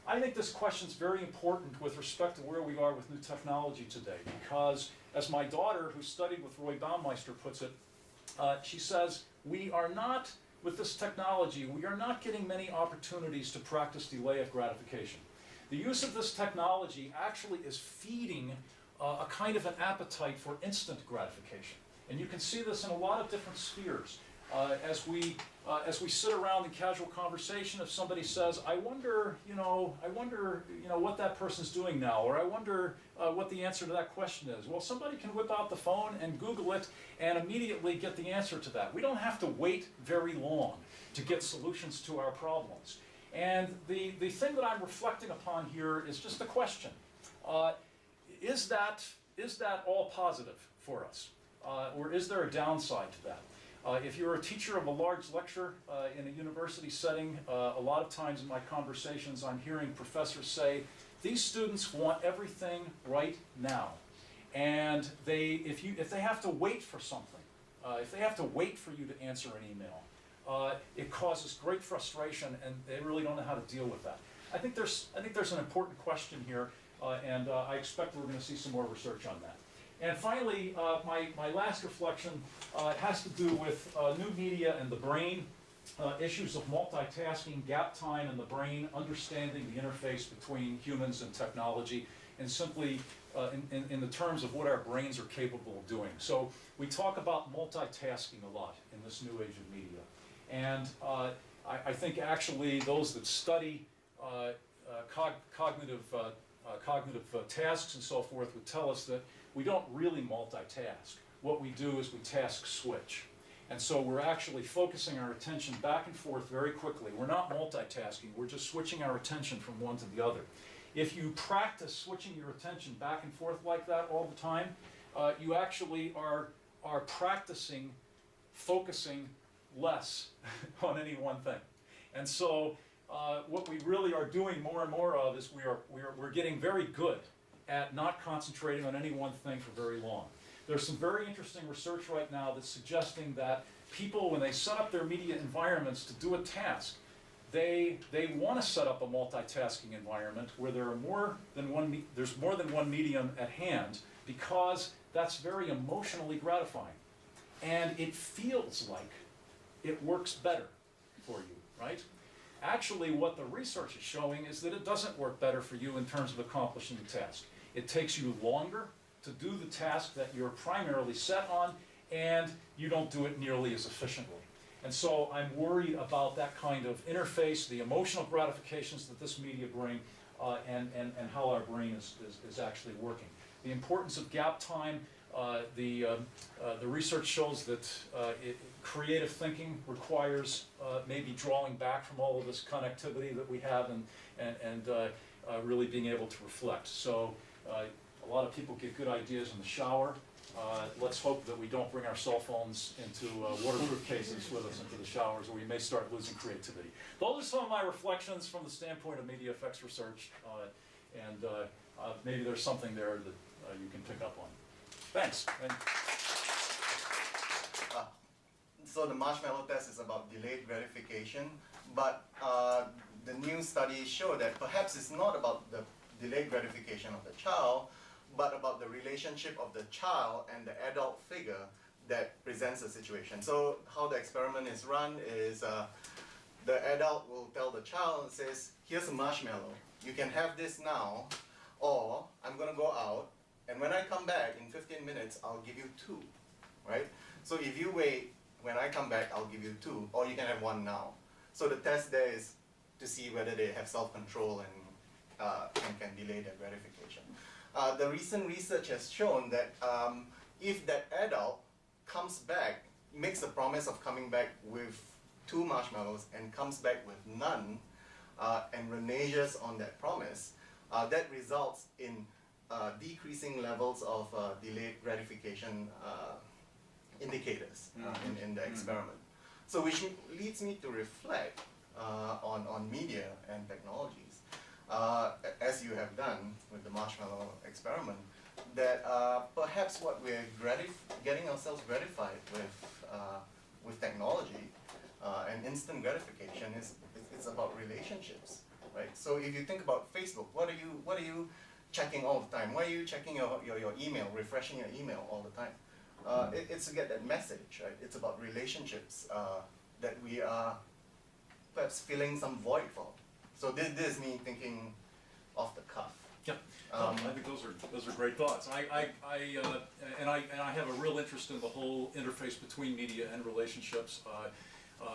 I think this question is very important with respect to where we are with new technology today, because as my daughter, who studied with Roy Baumeister, puts it, she says, we are not, with this technology, we are not getting many opportunities to practice delay of gratification. The use of this technology actually is feeding a kind of an appetite for instant gratification. And you can see this in a lot of different spheres. As we sit around in casual conversation, if somebody says, I wonder what that person's doing now, or I wonder what the answer to that question is. Well, somebody can whip out the phone and Google it and immediately get the answer to that. We don't have to wait very long to get solutions to our problems. And the thing that I'm reflecting upon here is just a question. Is that all positive for us? Or is there a downside to that? If you're a teacher of a large lecture in a university setting, a lot of times in my conversations I'm hearing professors say, these students want everything right now. And if they have to wait for something, if they have to wait for you to answer an email, it causes great frustration and they really don't know how to deal with that. I think there's an important question here, and I expect we're going to see some more research on that. And finally, my last reflection has to do with new media and the brain, issues of multitasking, gap time in the brain, understanding the interface between humans and technology, and simply in the terms of what our brains are capable of doing. So we talk about multitasking a lot in this new age of media. And I think actually those that study cognitive tasks and so forth would tell us that we don't really multitask. What we do is we task switch. And so we're actually focusing our attention back and forth very quickly. We're not multitasking, we're just switching our attention from one to the other. If you practice switching your attention back and forth like that all the time, you actually are practicing focusing less on any one thing. And so what we really are doing more and more of is we're getting very good at not concentrating on any one thing for very long. There's some very interesting research right now that's suggesting that people, when they set up their media environments to do a task, they want to set up a multitasking environment where there's more than one medium at hand, because that's very emotionally gratifying. And it feels like it works better for you, right? Actually, what the research is showing is that it doesn't work better for you in terms of accomplishing the task. It takes you longer to do the task that you're primarily set on, and you don't do it nearly as efficiently. And so I'm worried about that kind of interface, the emotional gratifications that this media bring, and how our brain is actually working. The importance of gap time, the research shows that creative thinking requires maybe drawing back from all of this connectivity that we have and really being able to reflect. So a lot of people get good ideas in the shower. Let's hope that we don't bring our cell phones into waterproof cases with us into the showers, or we may start losing creativity. Those are some of my reflections from the standpoint of media effects research, and maybe there's something there that you can pick up on. Thanks. So the marshmallow test is about delayed gratification, but the new studies show that perhaps it's not about the delayed gratification of the child, but about the relationship of the child and the adult figure that presents the situation. So how the experiment is run is the adult will tell the child and says, here's a marshmallow, you can have this now, or I'm going to go out And when I come back in 15 minutes, I'll give you 2, right? So if you wait, when I come back, I'll give you 2, or you can have 1 now. So the test there is to see whether they have self-control and can delay their gratification. The recent research has shown that if that adult comes back, makes a promise of coming back with 2 marshmallows and comes back with none, and reneges on that promise, that results in decreasing levels of delayed gratification indicators in the experiment. So which leads me to reflect on media and technologies, as you have done with the marshmallow experiment, that perhaps what we're getting ourselves gratified with technology and instant gratification is it's about relationships, right? So if you think about Facebook, what are you checking all the time? Why are you checking your email, refreshing your email all the time? It's to get that message, right? It's about relationships that we are perhaps filling some void for. So this is me thinking off the cuff. Yeah, I think those are great thoughts. I have a real interest in the whole interface between media and relationships.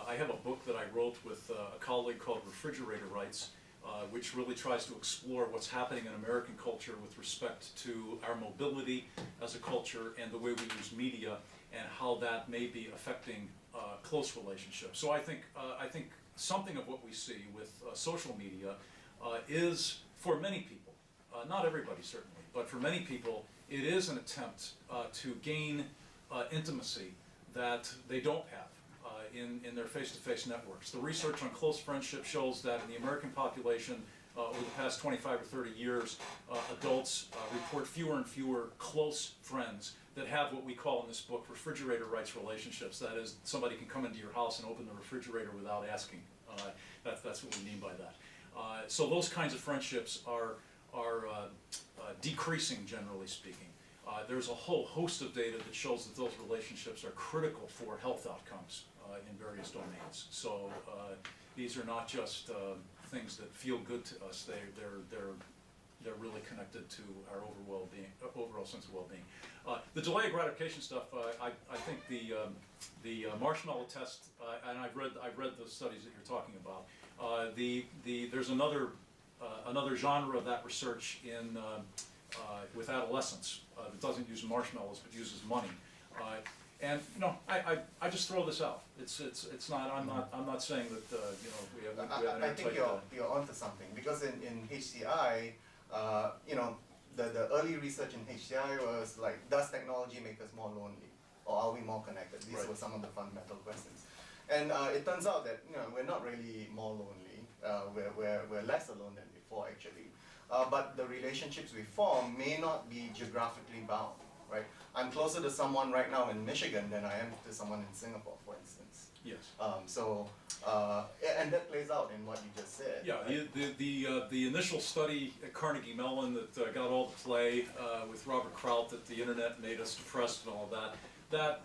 I have a book that I wrote with a colleague called Refrigerator Rights, which really tries to explore what's happening in American culture with respect to our mobility as a culture and the way we use media and how that may be affecting close relationships. So I think something of what we see with social media is, for many people, not everybody certainly, but for many people, it is an attempt to gain intimacy that they don't have in their face-to-face networks. The research on close friendship shows that in the American population, over the past 25 or 30 years, adults report fewer and fewer close friends that have what we call in this book refrigerator rights relationships. That is, somebody can come into your house and open the refrigerator without asking. That's what we mean by that. So those kinds of friendships are decreasing, generally speaking. There's a whole host of data that shows that those relationships are critical for health outcomes in various domains. So these are not just things that feel good to us. They're really connected to our overall sense of well-being. The delay of gratification stuff. I think the marshmallow test, and I've read the studies that you're talking about. There's another genre of that research in with adolescents that doesn't use marshmallows but uses money. And you know, I just throw this out. It's not. I'm not saying that we have an I think you're onto something, because in HCI, you know, the early research in HCI was like, does technology make us more lonely, or are we more connected? These were some of the fundamental questions, and it turns out that we're not really more lonely. We're less alone than before actually, but the relationships we form may not be geographically bound. Right, I'm closer to someone right now in Michigan than I am to someone in Singapore, for instance. Yes. And that plays out in what you just said. Yeah, right? The initial study at Carnegie Mellon that got all the play with Robert Kraut, that the internet made us depressed and all of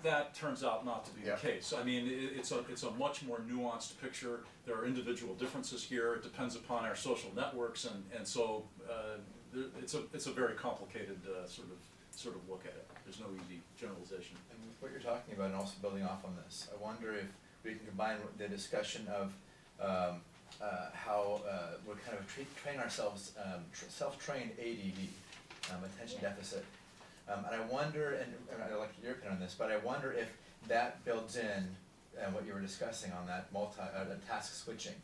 that turns out not to be the case. I mean, it's a much more nuanced picture. There are individual differences here. It depends upon our social networks, and so it's a very complicated sort of look at it. There's no easy generalization. And with what you're talking about, and also building off on this, I wonder if we can combine the discussion of how we're kind of train ourselves, self-trained ADD, attention deficit. And I wonder, and I'd like your opinion on this, but I wonder if that builds in what you were discussing on that task switching.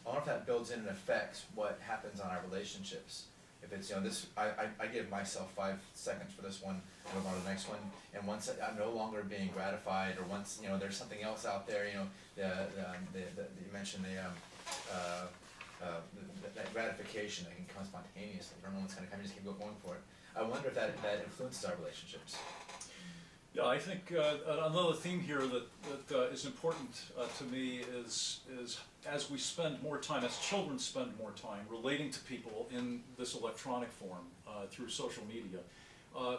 I wonder if that builds in and affects what happens on our relationships. If it's, I give myself 5 seconds for this one, move on to the next one, and once I'm no longer being gratified, or once, there's something else out there, you mentioned that gratification that can come spontaneously. I don't know what's going to come, you just keep going for it. I wonder if that influences our relationships. Yeah, I think another theme here that is important to me is as we spend more time, as children spend more time relating to people in this electronic form through social media,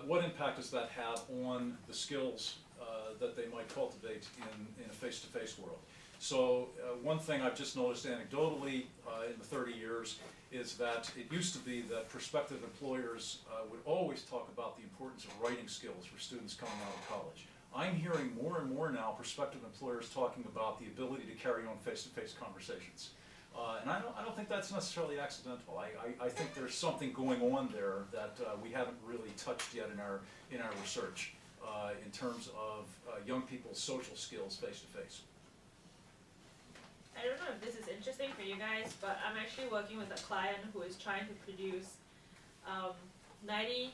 what impact does that have on the skills that they might cultivate in a face-to-face world? So one thing I've just noticed anecdotally in the 30 years is that it used to be that prospective employers would always talk about the importance of writing skills for students coming out of college. I'm hearing more and more now prospective employers talking about the ability to carry on face-to-face conversations. And I don't think that's necessarily accidental. I think there's something going on there that we haven't really touched yet in our research in terms of young people's social skills face-to-face. I don't know if this is interesting for you guys, but I'm actually working with a client who is trying to produce 90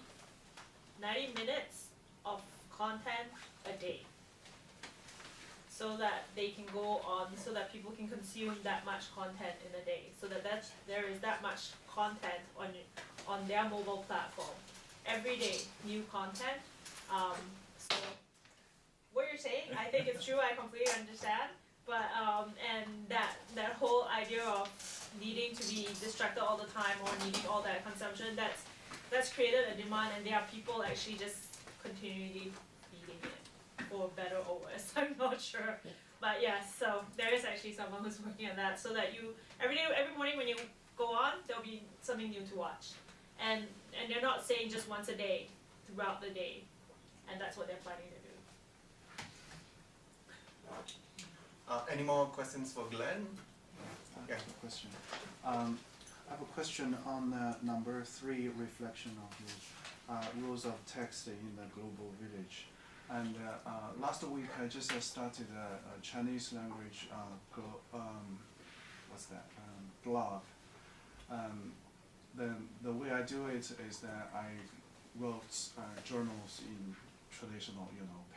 minutes of content a day, so that they can go on, so that people can consume that much content in a day, so that there is that much content on their mobile platform every day, new content. So what you're saying, I think it's true. I completely understand. But and that whole idea of needing to be distracted all the time or needing all that consumption, that's created a demand, and there are people actually just continually feeding it, for better or worse. I'm not sure, but yes. So there is actually someone who's working on that, so that you every morning when you go on, there'll be something new to watch, and they're not saying just once a day, throughout the day, and that's what they're planning to do. Any more questions for Glenn? I have a question. I have a question on number 3, reflection of the rules of text in the global village. And last week I just started a Chinese language blog. Then the way I do it is that I wrote journals in traditional,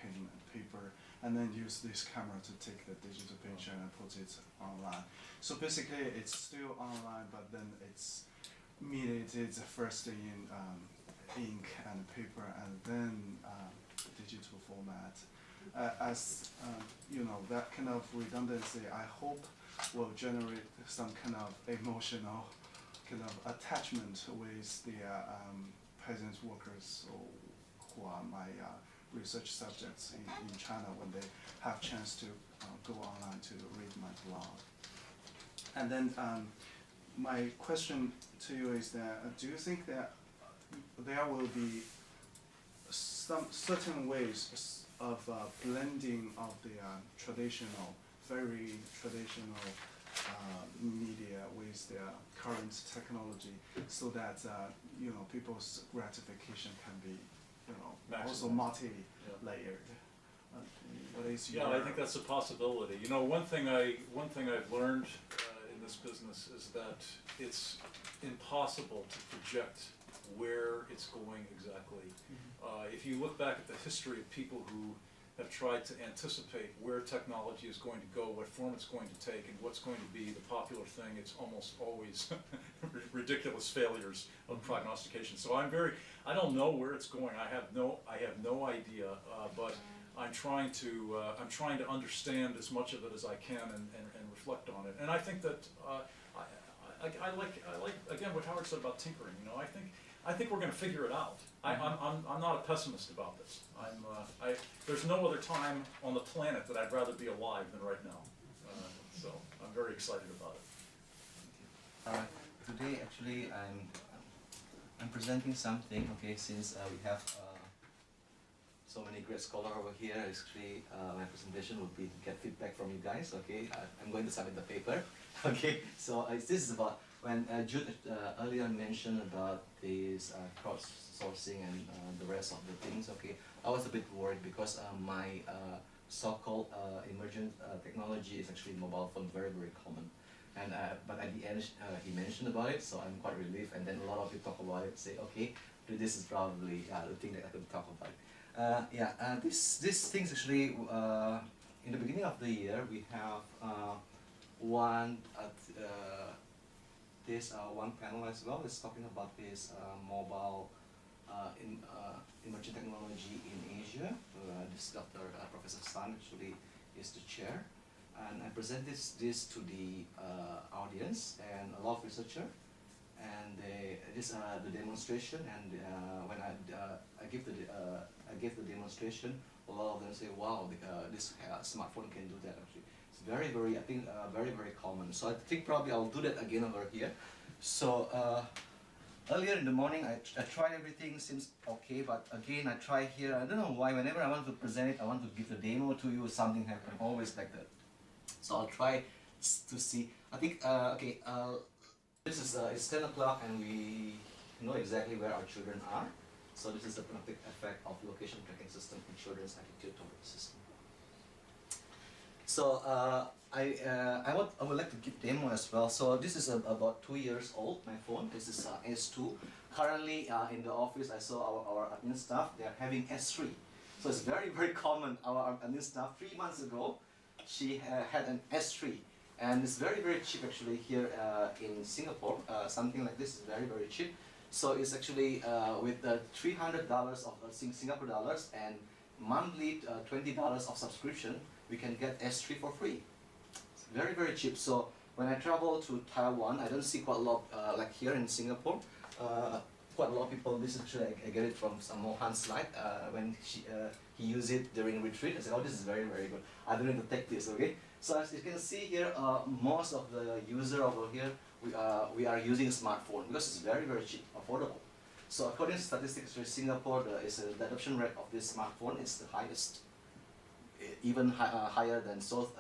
pen and paper, and then use this camera to take the digital picture and put it online. So basically it's still online, but then it's mediated first in ink and paper, and then digital format. That kind of redundancy, I hope, will generate some kind of emotional kind of attachment with the peasant workers who are my research subjects in China when they have chance to go online to read my blog. And then my question to you is that, do you think that there will be some certain ways of blending of the very traditional media with the current technology, so that people's gratification can be also multi-layered? What is your... Yeah, I think that's a possibility. One thing I've learned in this business is that it's impossible to project where it's going exactly. If you look back at the history of people who have tried to anticipate where technology is going to go, what form it's going to take, and what's going to be the popular thing, it's almost always ridiculous failures of prognostication. So I don't know where it's going. I have no idea, but I'm trying to understand as much of it as I can and reflect on it. And I think that I like again what Howard said about tinkering. I think we're going to figure it out. I'm not a pessimist about this. There's no other time on the planet that I'd rather be alive than right now. So I'm very excited about it. Today, actually, I'm presenting something. Okay, since we have so many great scholars over here, actually, my presentation would be to get feedback from you guys. Okay, I'm going to submit the paper. Okay, so this is about when Jude earlier mentioned about this crowdsourcing and the rest of the things. Okay, I was a bit worried because my so-called emergent technology is actually mobile phone, very common. And but at the end he mentioned about it, so I'm quite relieved. And then a lot of people talk about it, say, okay, this is probably the thing that I could talk about. These things actually in the beginning of the year we have one panel as well. It's talking about this mobile emerging technology in Asia. This Dr. Professor San actually is the chair, and I present this to the audience and a lot of researchers. And this the demonstration, and when I give the demonstration, a lot of them say, "Wow, this smartphone can do that." Actually, It's very, very, I think, very, very common. So I think probably I'll do that again over here. So earlier in the morning, I tried everything, seems okay, but again, I try here. I don't know why, whenever I want to present it, I want to give a demo to you, something happen, always like that. So I'll try to see. I think, okay, this is, it's 10 o'clock and we know exactly where our children are. So this is the practical effect of location tracking system in children's attitude toward the system. So I would like to give demo as well. So this is about 2 years old, my phone. This is S2. Currently in the office, I saw our admin staff, they are having S3. So it's very, very common. Our admin staff, 3 months ago, she had an S3. And it's very, very cheap actually here in Singapore. Something like this is very, very cheap. So it's actually with the $300 of Singapore dollars and monthly $20 of subscription, we can get S3 for free. It's very, very cheap. So when I travel to Taiwan, I don't see quite a lot, like here in Singapore, quite a lot of people, this is actually, I get it from some Mohan's slide, when he used it during retreat. I said, oh, this is very, very good. I don't need to take this, okay? So as you can see here, most of the user over here, we are using a smartphone because it's very, very cheap, affordable. So according to statistics for Singapore, the adoption rate of this smartphone is the highest, even higher than South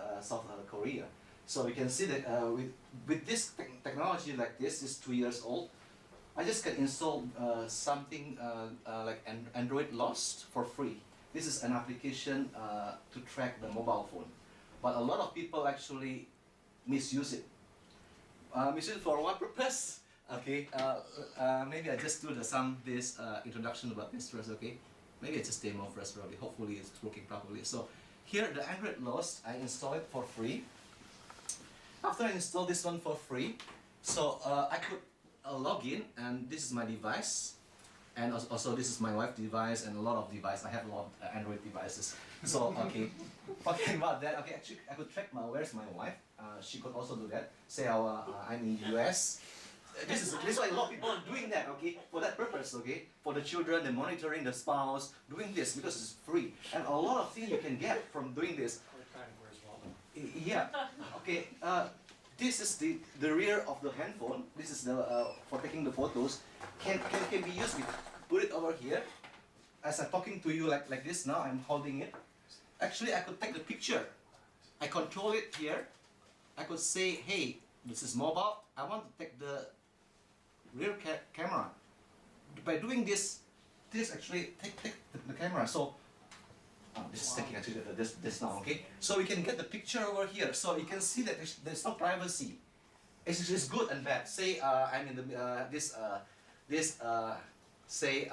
Korea. So we can see that with this technology like this is 2 years old, I just can install something like Android Lost for free. This is an application to track the mobile phone. But a lot of people actually misuse it. Misuse it for what purpose? Okay, maybe I just do this introduction about this first, okay? Maybe I just demo first probably, hopefully it's working properly. So here the Android Lost, I install it for free. After I install this one for free, so I could log in, and this is my device. And also this is my wife's device and a lot of devices. I have a lot of Android devices. So okay, talking about that, okay, actually I could track where's my wife. She could also do that. Say I'm in the US. This is why a lot of people are doing that, okay, for that purpose, okay, for the children, the monitoring, the spouse, doing this because it's free. And a lot of things you can get from doing this. Yeah, okay, this is the rear of the handphone. This is the for taking the photos. Can be used with, put it over here. As I'm talking to you like this now, I'm holding it. Actually, I could take the picture. I control it here. I could say, hey, this is mobile. I want to take the rear camera. By doing this actually take the camera. So this is taking actually this now, okay? So we can get the picture over here. So you can see that there's no privacy. It's good and bad. Say I'm in the say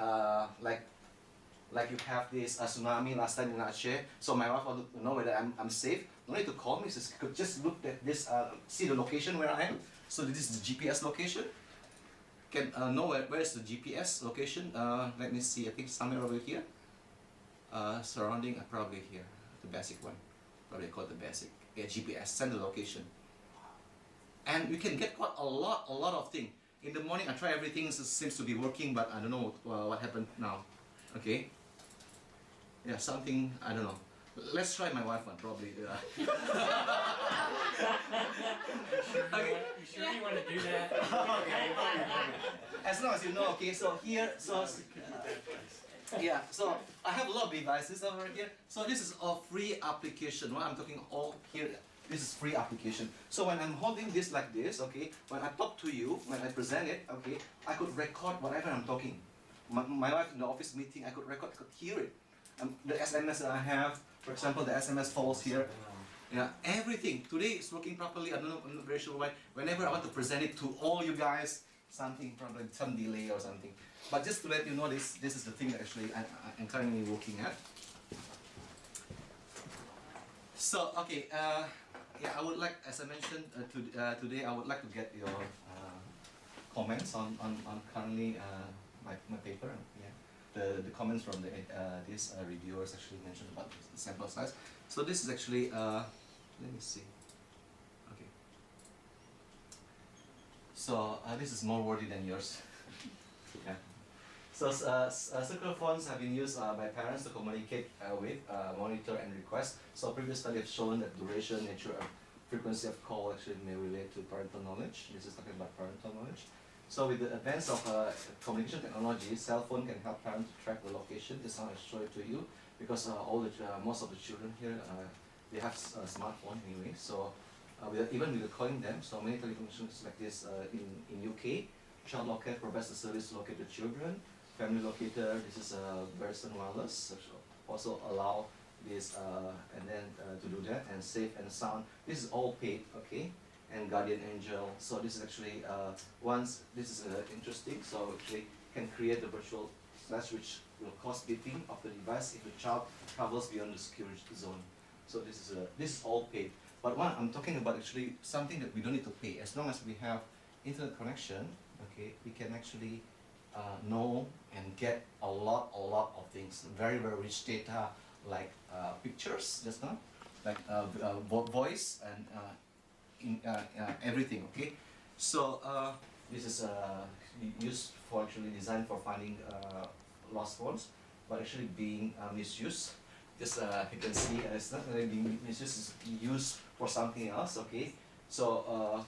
like you have this tsunami last time in Aceh. So my wife want to know whether I'm safe. No need to call me. Just could just look at this, see the location where I am. So this is the GPS location. Can know where is the GPS location. Let me see. I think somewhere over here. Surrounding probably here, the basic one. Probably called the basic. Yeah, GPS. Send the location. And we can get quite a lot of things. In the morning, I try everything. It seems to be working, but I don't know what happened now. Okay. Yeah, something I don't know. Let's try my wife one probably. Okay. You sure you want to do that? Okay. As long as you know. Okay. So here, yeah. So I have a lot of devices over here. So this is a free application. What I'm talking all here. This is free application. So when I'm holding this like this, okay, when I talk to you, when I present it, okay, I could record whatever I'm talking. My wife in the office meeting, I could record, I could hear it. The SMS that I have, for example, the SMS falls here. Yeah, everything. Today it's working properly. I don't know, I'm not very sure why. Whenever I want to present it to all you guys, something probably some delay or something. But just to let you know, this is the thing that actually I'm currently working at. So okay. Yeah, I would like, as I mentioned today, I would like to get your comments on currently my paper. Yeah, the comments from these reviewers actually mentioned about the sample size. So this is actually let me see. Okay. So this is more wordy than yours. Yeah. So circular phones have been used by parents to communicate with, monitor and request. So previous study have shown that duration, nature, and frequency of call actually may relate to parental knowledge. This is talking about parental knowledge. So with the advance of communication technology, cell phone can help parents to track the location. This is how I show it to you, because most of the children here, they have a smartphone anyway. So even with calling them, so many telecommunications like this in UK, Child Locator provides the service to locate the children. Family Locator, this is Verizon Wireless, also allow this and then to do that, and Safe and Sound. This is all paid, okay? And Guardian Angel. So this is actually this is interesting. So actually can create the virtual slash which will cause beeping of the device if the child travels beyond the security zone. So this is all paid. But what I'm talking about actually something that we don't need to pay. As long as we have internet connection, okay, we can actually know and get a lot of things. Very rich data, like pictures, just now, like voice and everything. Okay, so this is used for actually designed for finding lost phones, but actually being misused. Just you can see, it's not really being misused; it's used for something else. Okay, so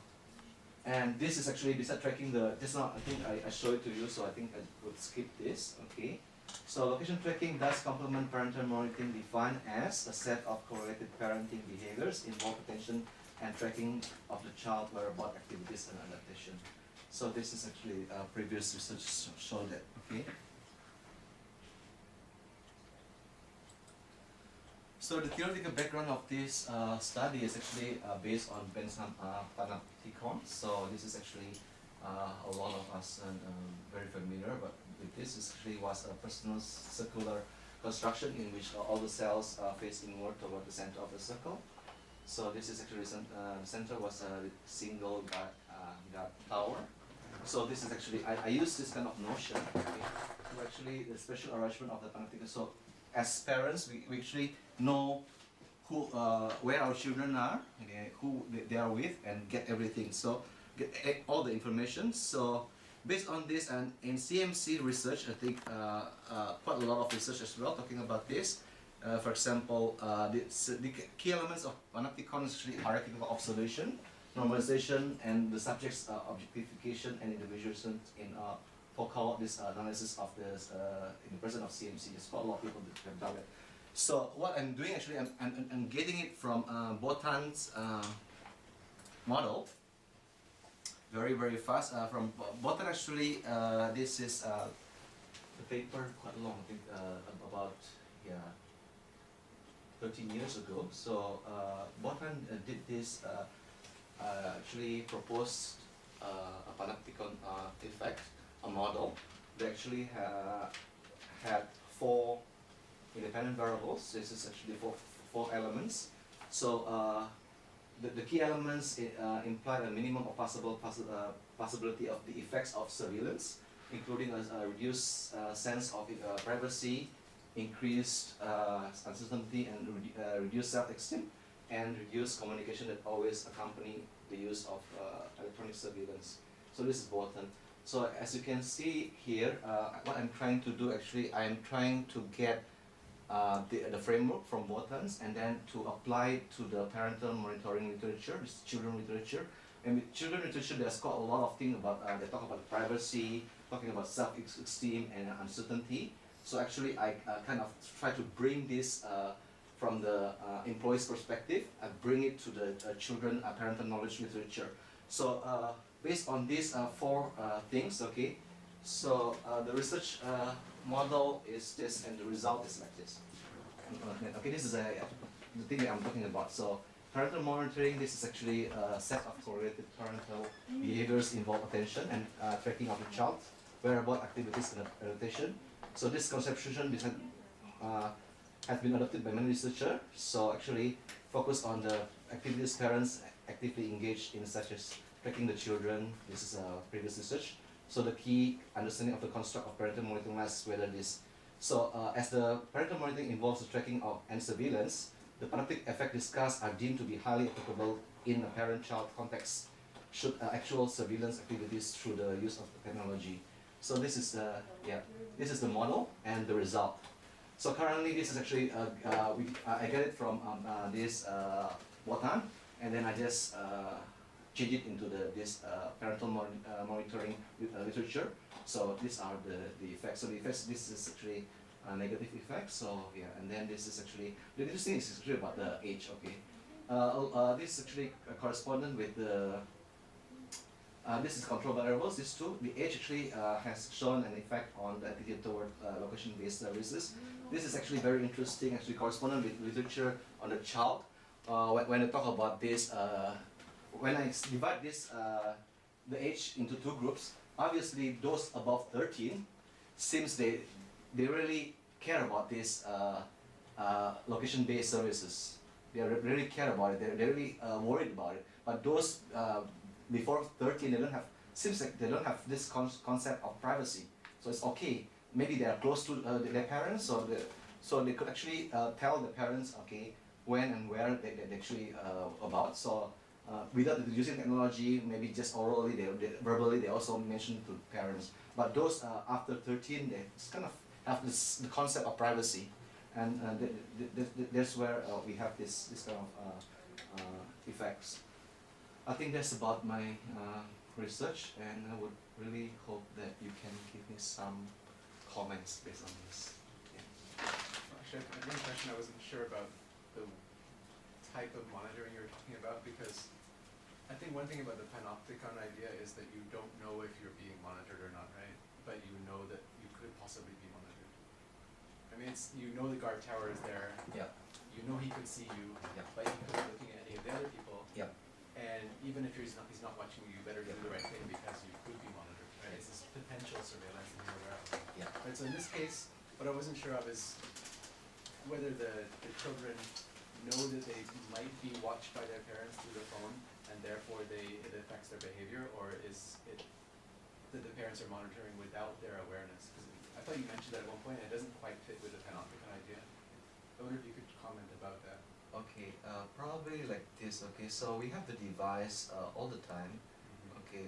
and this is actually besides tracking the. Just now, I think I showed it to you, so I think I would skip this. Okay, so location tracking does complement parental monitoring, defined as a set of correlated parenting behaviors involve attention and tracking of the child whereabout activities and adaptation. So this is actually previous research showed that. Okay. So the theoretical background of this study is actually based on panopticon. So this is actually a lot of us very familiar, but with this actually was a personal circular construction in which all the cells face inward toward the center of the circle. So this is actually the center was a single guard tower. So this is actually I use this kind of notion to actually the special arrangement of the panopticon. So as parents, we actually know who, where our children are, okay, who they are with, and get everything. So get all the information. So based on this, and in CMC research, I think quite a lot of research as well talking about this. For example, the key elements of panopticon is actually hierarchical observation, normalization, and the subject's objectification and individuation in focal this analysis of this in the presence of CMC. There's quite a lot of people that have done it. So what I'm doing actually, I'm getting it from Botan's model. Very fast. From Botan actually, this is the paper quite long. I think about 13 years ago. So Botan did this. Actually proposed a panopticon effect, a model. They actually had 4 independent variables. This is actually four elements. So the key elements imply a minimum of possibility of the effects of surveillance, including a reduced sense of privacy, increased uncertainty, and reduced self-esteem, and reduced communication that always accompany the use of electronic surveillance. So this is Botan. So as you can see here, what I'm trying to do actually, I'm trying to get the framework from Botan's and then to apply it to the parental monitoring literature, this children literature. And with children literature, there's quite a lot of things about, they talk about privacy, talking about self-esteem and uncertainty. So actually I kind of try to bring this from the employee's perspective and bring it to the children parental knowledge literature. So based on these 4 things, okay, so the research model is this and the result is like this. Okay, this is the thing that I'm talking about. So parental monitoring, this is actually a set of correlated parental behaviors involve attention and tracking of the child, whereabout activities and adaptation. So this conception has been adopted by many researchers. So actually focus on the activities parents actively engaged in, such as tracking the children. This is previous research. So the key understanding of the construct of parental monitoring lies whether this. So as the parental monitoring involves the tracking of and surveillance, the panoptic effect discussed are deemed to be highly applicable in a parent-child context should actual surveillance activities through the use of the technology. So this is the this is the model and the result. So currently this is actually I get it from this Wotan, and then I just change it into this parental monitoring literature. So these are the effects. So the effects, this is actually a negative effect. So yeah, and then this is actually, the interesting thing is actually about the age, okay. This is actually correspondent with the, this is control variables, this too. The age actually has shown an effect on the attitude toward location-based services. This is actually very interesting, actually correspondent with literature on the child. When I talk about this, when I divide this, the age into two groups, obviously those above 13, seems they really care about this location-based services. They really care about it. They're really worried about it. But those before 13, they don't have. Seems like they don't have this concept of privacy. So it's okay. Maybe they are close to their parents, so they could actually tell the parents, okay, when and where they actually about. So without using technology, maybe just orally, verbally, they also mention to parents. But those after 13, they just kind of have the concept of privacy, and that's where we have this kind of effects. I think that's about my research, and I would really hope that you can give me some comments based on this. Yeah. Actually, I had one question. I wasn't sure about the type of monitoring you were talking about, because I think one thing about the panopticon idea is that you don't know if you're being monitored or not, right? But you know that you could possibly be monitored. I mean, it's, you know the guard tower is there. Yeah. You know he could see you, Yeah. but he could be looking at any of the other people. Yeah. And even if he's not watching you, you better do the right thing because you could be monitored, right? It's this potential surveillance that you're aware of. Yeah. Right, so in this case, what I wasn't sure of is whether the children know that they might be watched by their parents through the phone, and therefore it affects their behavior, or is it that the parents are monitoring without their awareness? Because I thought you mentioned that at one point, and it doesn't quite fit with the panopticon idea. I wonder if you could comment about that. Okay, probably like this. Okay, so we have the device all the time. Okay,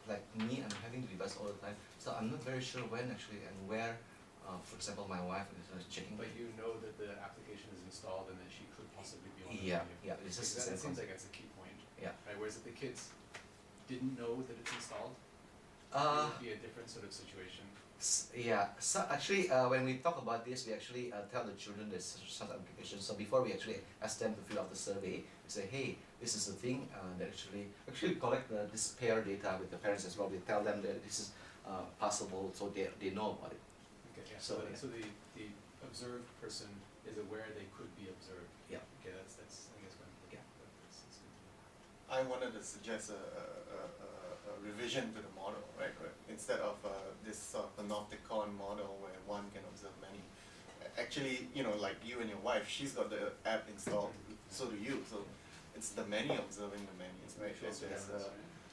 like me, I'm having the device all the time. So I'm not very sure when actually and where. For example, my wife is checking. But you know that the application is installed and that she could possibly be monitoring Yeah, you. yeah. It's just Because the that same seems concept. like that's a key point. Yeah. Right, whereas if the kids didn't know that it's installed, it would be a different sort of situation. Yeah, so actually when we talk about this, we actually tell the children there's such application. So before we actually ask them to fill out the survey, we say, hey, this is the thing that actually collect this pair data with the parents as well. We tell them that this is possible, so they know about it. Okay, yeah, So, so the observed person is aware they could be observed. Yeah. Okay, that's I guess one. Yeah. That's good to know. I wanted to suggest a revision to the model, right? Instead of this sort of panopticon model where one can observe many. Actually, you know, like you and your wife, she's got the app installed, so do you. So it's the many observing the many, right?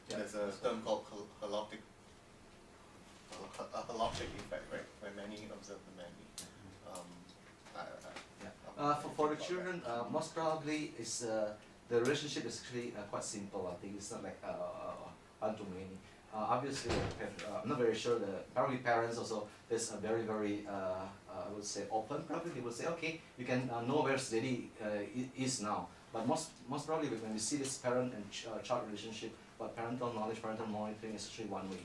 There's a term called holoptic effect, right? Where many observe the many. For the children, most probably is the relationship is actually quite simple. I think it's not like one to many. Obviously, I'm not very sure. Probably parents also is very I would say open. Probably they would say, okay, you can know where Steady is now. But most probably when we see this parent and child relationship, but parental knowledge, parental monitoring is actually one way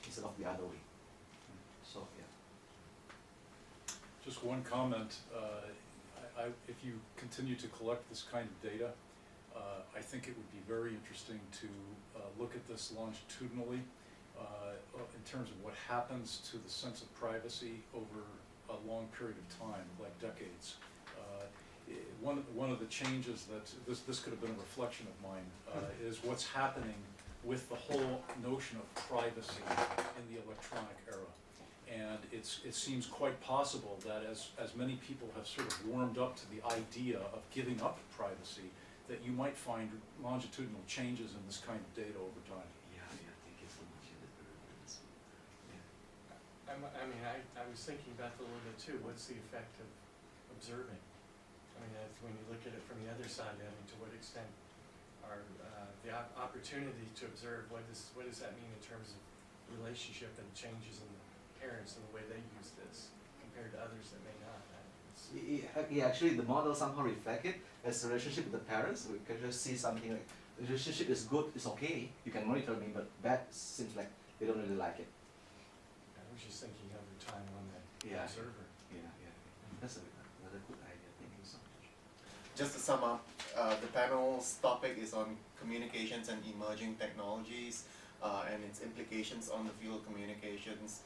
instead of the other way. So yeah. Just one comment. If you continue to collect this kind of data, I think it would be very interesting to look at this longitudinally in terms of what happens to the sense of privacy over a long period of time, like decades. One of the changes that this could have been a reflection of mine is what's happening with the whole notion of privacy in the electronic era. And it seems quite possible that as many people have sort of warmed up to the idea of giving up privacy, that you might find longitudinal changes in this kind of data over time. Yeah, thank you so much. I was thinking about that a little bit too. What's the effect of observing? I mean, when you look at it from the other side, I mean, to what extent are the opportunity to observe? What does that mean in terms of relationship and changes in the parents and the way they use this compared to others that may not. Yeah, actually the model somehow reflect it as a relationship with the parents. We can just see something like the relationship is good, it's okay, you can monitor me, but bad seems like they don't really like it. I was just thinking of the time on the Yeah. observer. Yeah. That's another good idea. Thank you so much. Just to sum up, the panel's topic is on communications and emerging technologies and its implications on the field of communications.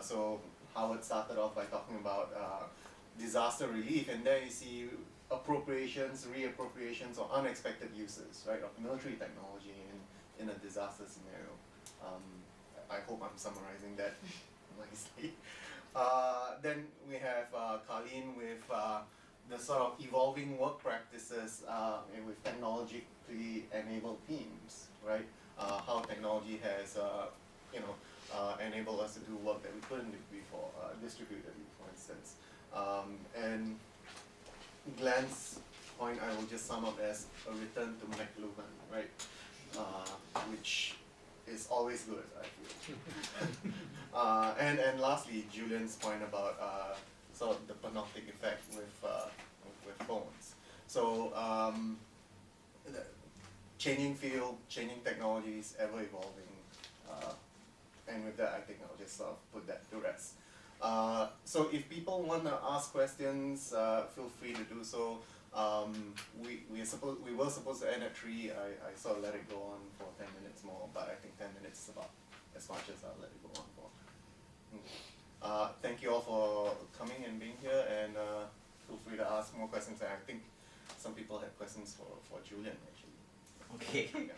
So Howard started off by talking about disaster relief, and there you see appropriations, reappropriations, or unexpected uses, right, of military technology in a disaster scenario. I hope I'm summarizing that nicely. Then we have Carlene with the sort of evolving work practices with technologically enabled teams, right? How technology has, enabled us to do work that we couldn't do before, distributedly, for instance. And Glenn's point I will just sum up as a return to McLuhan, right? Which is always good, I feel. And lastly, Julian's point about sort of the panoptic effect with phones. So changing field, changing technologies, ever evolving, and with that, I think I'll just sort of put that to rest. So if people want to ask questions, feel free to do so. We were supposed to end at 3. I sort of let it go on for 10 minutes more, but I think 10 minutes is about as much as I'll let it go on for. Thank you all for coming and being here, and feel free to ask more questions. I think some people had questions for Julian actually. Okay. Yeah.